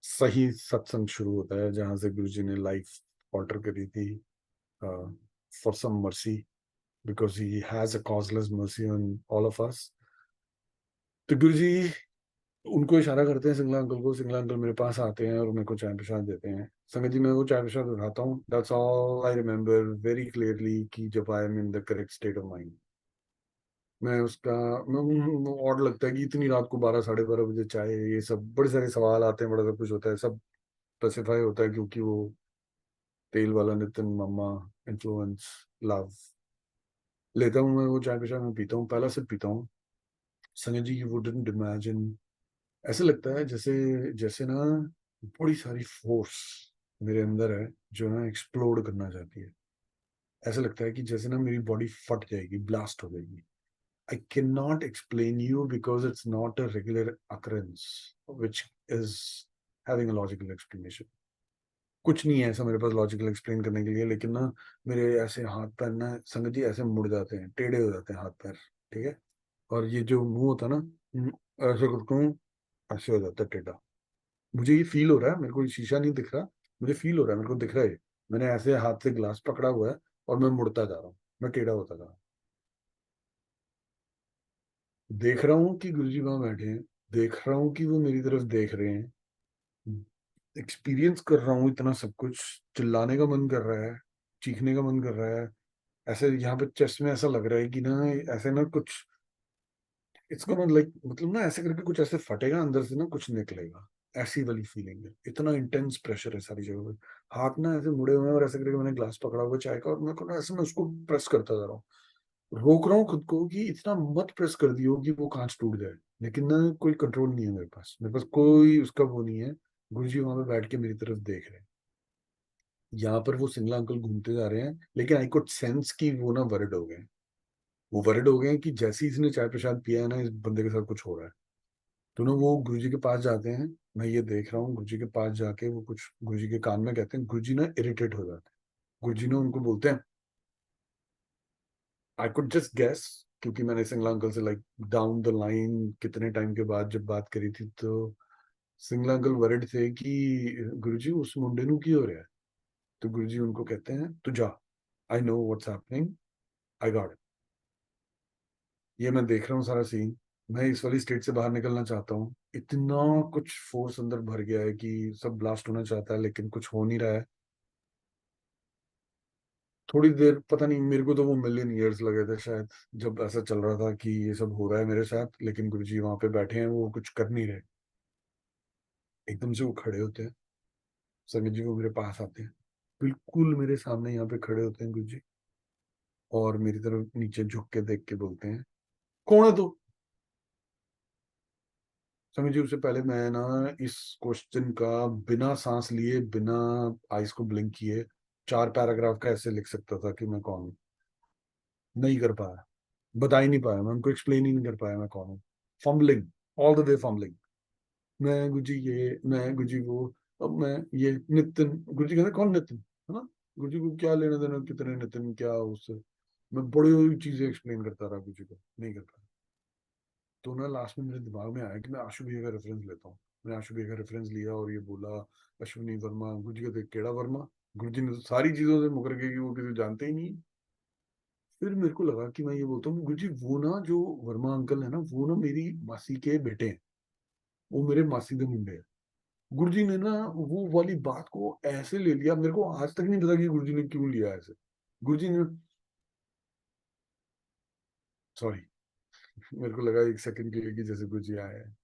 सही सत्संग शुरू होता है, जहां से गुरुजी ने लाइफ ऑल्टर करी थी, for some mercy, because he has a causeless mercy on all of us. तो गुरुजी उनको इशारा करते हैं, सिंगला अंकल को, सिंगला अंकल मेरे पास आते हैं और मेरे को चाय प्रसाद देते हैं। संगत जी मैं वो चाय प्रसाद उठाता हूँ, that's all I remember very clearly, कि जब I am in the correct state of mind. मैं उसका ऑड लगता है कि इतनी रात को 12 साढ़े 12 बजे चाय, ये सब बड़े सारे सवाल आते हैं, बड़ा सब कुछ होता है, सब स्पेसिफाई होता है, क्योंकि वो तेल वाला नितिन मम्मा इन्फ्लुएंस लव। लेता हूँ मैं वो चाय प्रसाद, मैं पीता हूँ, पहला सिर्फ पीता हूँ। Sanjay ji you wouldn't imagine, ऐसे लगता है जैसे जैसे ना बड़ी सारी फोर्स मेरे अंदर है, जो ना एक्सप्लोड करना चाहती है। ऐसा लगता है कि जैसे ना मेरी बॉडी फट जाएगी, ब्लास्ट हो जाएगी। I can not explain you because it's not a regular occurrence which is having a logical explanation. कुछ नहीं है ऐसा मेरे पास लॉजिकल एक्सप्लेन करने के लिए, लेकिन ना मेरे ऐसे हाथ पैर ना संगत जी ऐसे मुड़ जाते हैं, टेढ़े हो जाते हैं हाथ पैर, ठीक है। और ये जो मुंह होता है ना, ऐसे करता हूँ, ऐसे हो जाता है टेढ़ा। मुझे ये फील हो रहा है, मेरे को ये शीशा नहीं दिख रहा, मुझे फील हो रहा है, मेरे को दिख रहा है। मैंने ऐसे हाथ से ग्लास पकड़ा हुआ है और मैं मुड़ता जा रहा हूँ, मैं टेढ़ा होता जा रहा हूँ। देख रहा हूँ कि गुरुजी वहां बैठे हैं, देख रहा हूँ कि वो मेरी तरफ देख रहे हैं, एक्सपीरियंस कर रहा हूँ इतना सब कुछ। चिल्लाने का मन कर रहा है, चीखने का मन कर रहा है। ऐसे यहाँ पे चेस्ट में ऐसा लग रहा है कि ना, ऐसे ना कुछ इट्स गोना लाइक, मतलब ना ऐसे करके कुछ ऐसे फटेगा अंदर से ना, कुछ निकलेगा, ऐसी वाली फीलिंग है। इतना इंटेंस प्रेशर है सारी जगह पे। हाथ ना ऐसे मुड़े हुए हैं और ऐसे करके मैंने ग्लास पकड़ा हुआ है चाय का, और मैं को ना ऐसे मैं उसको प्रेस करता जा रहा हूँ, रोक रहा हूँ खुद को कि इतना मत प्रेस कर दियो कि वो कांच टूट जाए। लेकिन ना कोई कंट्रोल नहीं है मेरे पास, मेरे पास कोई उसका वो नहीं है। गुरुजी वहां पे बैठ के मेरी तरफ देख रहे हैं। यहाँ पर वो सिंगला अंकल घूमते जा रहे हैं, लेकिन आई कुड सेंस कि वो ना वरिड हो गए। वो वरिड हो गए हैं कि जैसे ही इसने चाय प्रसाद पिया है ना, इस बंदे के साथ कुछ हो रहा है। तो ना वो गुरुजी के पास जाते हैं, मैं ये देख रहा हूँ, गुरुजी के पास जाके वो कुछ गुरुजी के कान में कहते हैं, गुरुजी ना इरिटेट हो जाते हैं। गुरुजी ना उनको बोलते हैं, आई कुड जस्ट गैस, क्योंकि मैंने सिंगला अंकल से लाइक डाउन द लाइन कितने टाइम के बाद जब बात करी थी, तो सिंगला अंकल वरिड थे कि गुरुजी उस मुंडे नु की हो रहा है। तो गुरुजी उनको कहते हैं, तू जा, I know what's happening, I got it. ये मैं देख रहा हूँ सारा सीन, मैं इस वाली स्टेट से बाहर निकलना चाहता हूँ। इतना कुछ फोर्स अंदर भर गया है कि सब ब्लास्ट होना चाहता है, लेकिन कुछ हो नहीं रहा है। थोड़ी देर पता नहीं, मेरे को तो वो मिलियन ईयर्स लगे थे शायद, जब ऐसा चल रहा था कि ये सब हो रहा है मेरे साथ, लेकिन गुरुजी वहां पे बैठे हैं, वो कुछ कर नहीं रहे। एकदम से वो खड़े होते हैं, संगत जी वो मेरे पास आते हैं, बिल्कुल मेरे सामने यहाँ पे खड़े होते हैं गुरुजी, और मेरी तरफ नीचे झुक के देख के बोलते हैं, कौन है तू। संगत जी उससे पहले मैं ना इस क्वेश्चन का बिना सांस लिए, बिना आइस को ब्लिंक किए, 4 पैराग्राफ का ऐसे लिख सकता था कि मैं कौन हूँ। नहीं कर पाया, बता ही नहीं पाया, मैं उनको एक्सप्लेन ही नहीं कर पाया मैं कौन हूँ। Fumbling, all the way fumbling. मैं गुरुजी ये, मैं गुरुजी वो, अब मैं ये नितिन, गुरुजी कहते कौन नितिन, है ना। गुरुजी को क्या लेना देना कितने नितिन क्या उससे। मैं बड़ी चीजें एक्सप्लेन करता रहा गुरुजी को, नहीं कर पाया। तो ना लास्ट में मेरे दिमाग में आया कि मैं आशु भैया का रेफरेंस लेता हूँ। मैंने आशु भैया का रेफरेंस लिया और ये बोला अश्विनी वर्मा। गुरुजी कहते केड़ा वर्मा? गुरुजी ने तो सारी चीजों से मुकर के कि वो किसी को जानते ही नहीं। फिर मेरे को लगा कि मैं ये बोलता हूँ गुरुजी वो ना जो वर्मा अंकल है ना, वो ना मेरी मासी के बेटे हैं, वो मेरे मासी के मुंडे हैं। गुरुजी ने ना वो वाली बात को ऐसे ले लिया, मेरे को आज तक नहीं पता कि गुरुजी ने क्यों लिया ऐसे। गुरुजी ने, सॉरी, मेरे को लगा एक सेकंड के लिए कि जैसे गुरुजी आए हैं।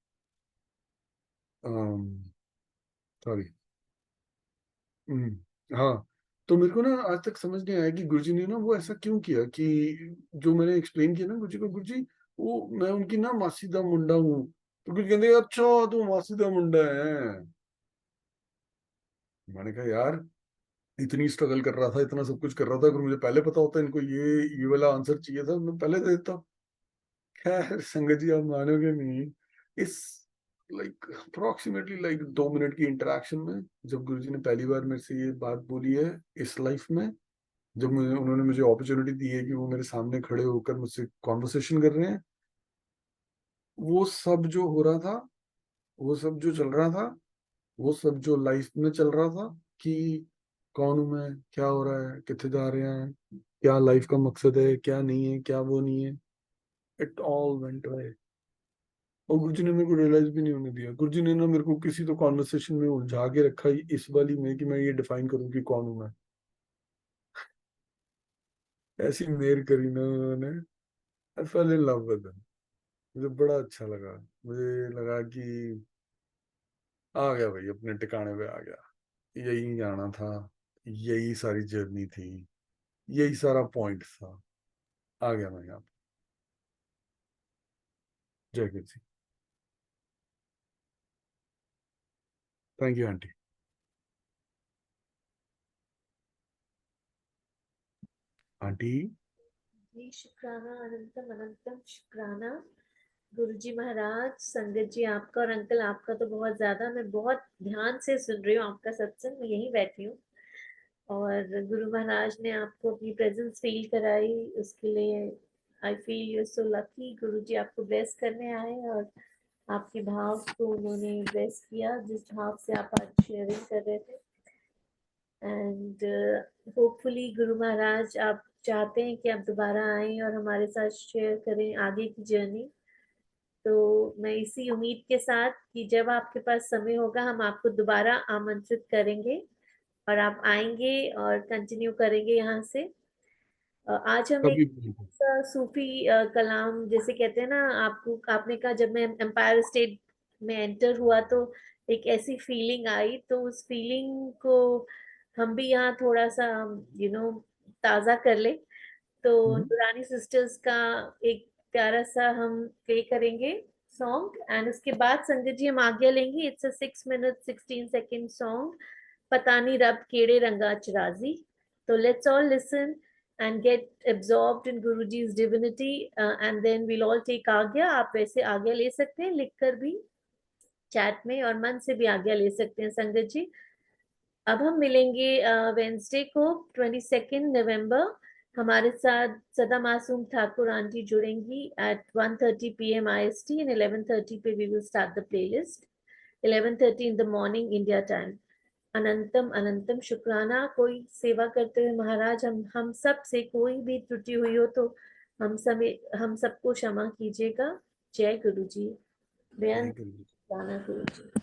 सॉरी। हाँ। तो मेरे को ना आज तक समझ नहीं आया कि गुरुजी ने ना वो ऐसा क्यों किया, कि जो मैंने एक्सप्लेन किया ना गुरुजी को, गुरुजी वो मैं उनकी ना मासी दा मुंडा हूँ। तो कुछ कहते अच्छा तू मासी दा मुंडा है। मैंने कहा यार इतनी स्ट्रगल कर रहा था, इतना सब कुछ कर रहा था, अगर मुझे पहले पता होता इनको ये वाला आंसर चाहिए था, मैं पहले दे देता। खैर संगत जी आप मानोगे नहीं, इस लाइक अप्रोक्सीमेटली लाइक 2 मिनट की इंटरेक्शन में जब गुरुजी ने पहली बार मेरे से ये बात बोली है इस लाइफ में, जब मुझे उन्होंने मुझे अपॉर्चुनिटी दी है कि वो मेरे सामने खड़े होकर मुझसे कॉन्वर्सेशन कर रहे हैं, वो सब जो हो रहा था, वो सब जो चल रहा था, वो सब जो लाइफ में चल रहा था, कि कौन हूं मैं, क्या हो रहा है, कितने जा रहे हैं, क्या लाइफ का मकसद है, क्या नहीं है, क्या वो नहीं है, इट ऑल वेंट अवे। और गुरुजी ने मेरे को रियलाइज भी नहीं होने दिया। गुरुजी ने ना मेरे को किसी तो कॉन्वर्सेशन में उलझा के रखा इस वाली में कि मैं ये डिफाइन करूं कि कौन हूं मैं। ऐसी मेर करी ना उन्होंने, आई फेल इन लव विद। मुझे बड़ा अच्छा लगा। मुझे लगा कि आ गया भाई, अपने ठिकाने पे आ गया, यही जाना था, यही सारी जर्नी थी, यही सारा पॉइंट था, आ गया मैं यहाँ पे। जय Guru ji. Thank you aunty. Aunty. जी शुक्राना अनंतम अनंतम शुक्राना। गुरुजी महाराज, संगत जी आपका और अंकल आपका तो बहुत ज्यादा, मैं बहुत ध्यान से सुन रही हूँ आपका सत्संग, मैं यहीं बैठी हूँ। और गुरु महाराज ने आपको अपनी प्रेजेंस फील कराई, उसके लिए I feel you so lucky. Guruji आपको ब्लेस करने आए और आपके भाव को उन्होंने ब्लेस किया, जिस भाव से आप आज शेयरिंग कर रहे थे। एंड होपफुली गुरु महाराज आप चाहते हैं कि आप दोबारा आएं और हमारे साथ शेयर करें आगे की जर्नी। तो मैं इसी उम्मीद के साथ कि जब आपके पास समय होगा हम आपको दोबारा आमंत्रित करेंगे और आप आएंगे और कंटिन्यू करेंगे यहाँ से। आज हम एक कभी। सूफी कलाम जैसे कहते हैं ना, आपको आपने कहा जब मैं एम्पायर स्टेट में एंटर हुआ तो एक ऐसी फीलिंग आई, तो उस फीलिंग को हम भी यहाँ थोड़ा सा ताज़ा कर ले। तो नूरानी सिस्टर्स का एक प्यारा सा हम प्ले करेंगे सॉन्ग, एंड उसके बाद संगत जी हम आज्ञा लेंगे। It's a 6 minutes 16 seconds song, पता नहीं रब केड़े रंगा च राजी। तो let's all listen and get absorbed in Guruji's divinity, and then we'll all take आज्ञा। आप वैसे आज्ञा ले सकते हैं लिखकर भी चैट में, और मन से भी आज्ञा ले सकते हैं संगत जी। अब हम मिलेंगे वेंसडे को 22 नवंबर। हमारे साथ सदा मासूम ठाकुर आंटी जुड़ेंगी एट 1:30 PM IST एंड 11:30 पे we will start the playlist, 11:30 in the morning India time. अनंतम अनंतम शुक्राना। कोई सेवा करते हुए महाराज हम सब से कोई भी त्रुटि हुई हो तो हम सबको क्षमा कीजिएगा। जय गुरु जी। जय बेअंत गुरु जी। शुक्राना गुरु जी।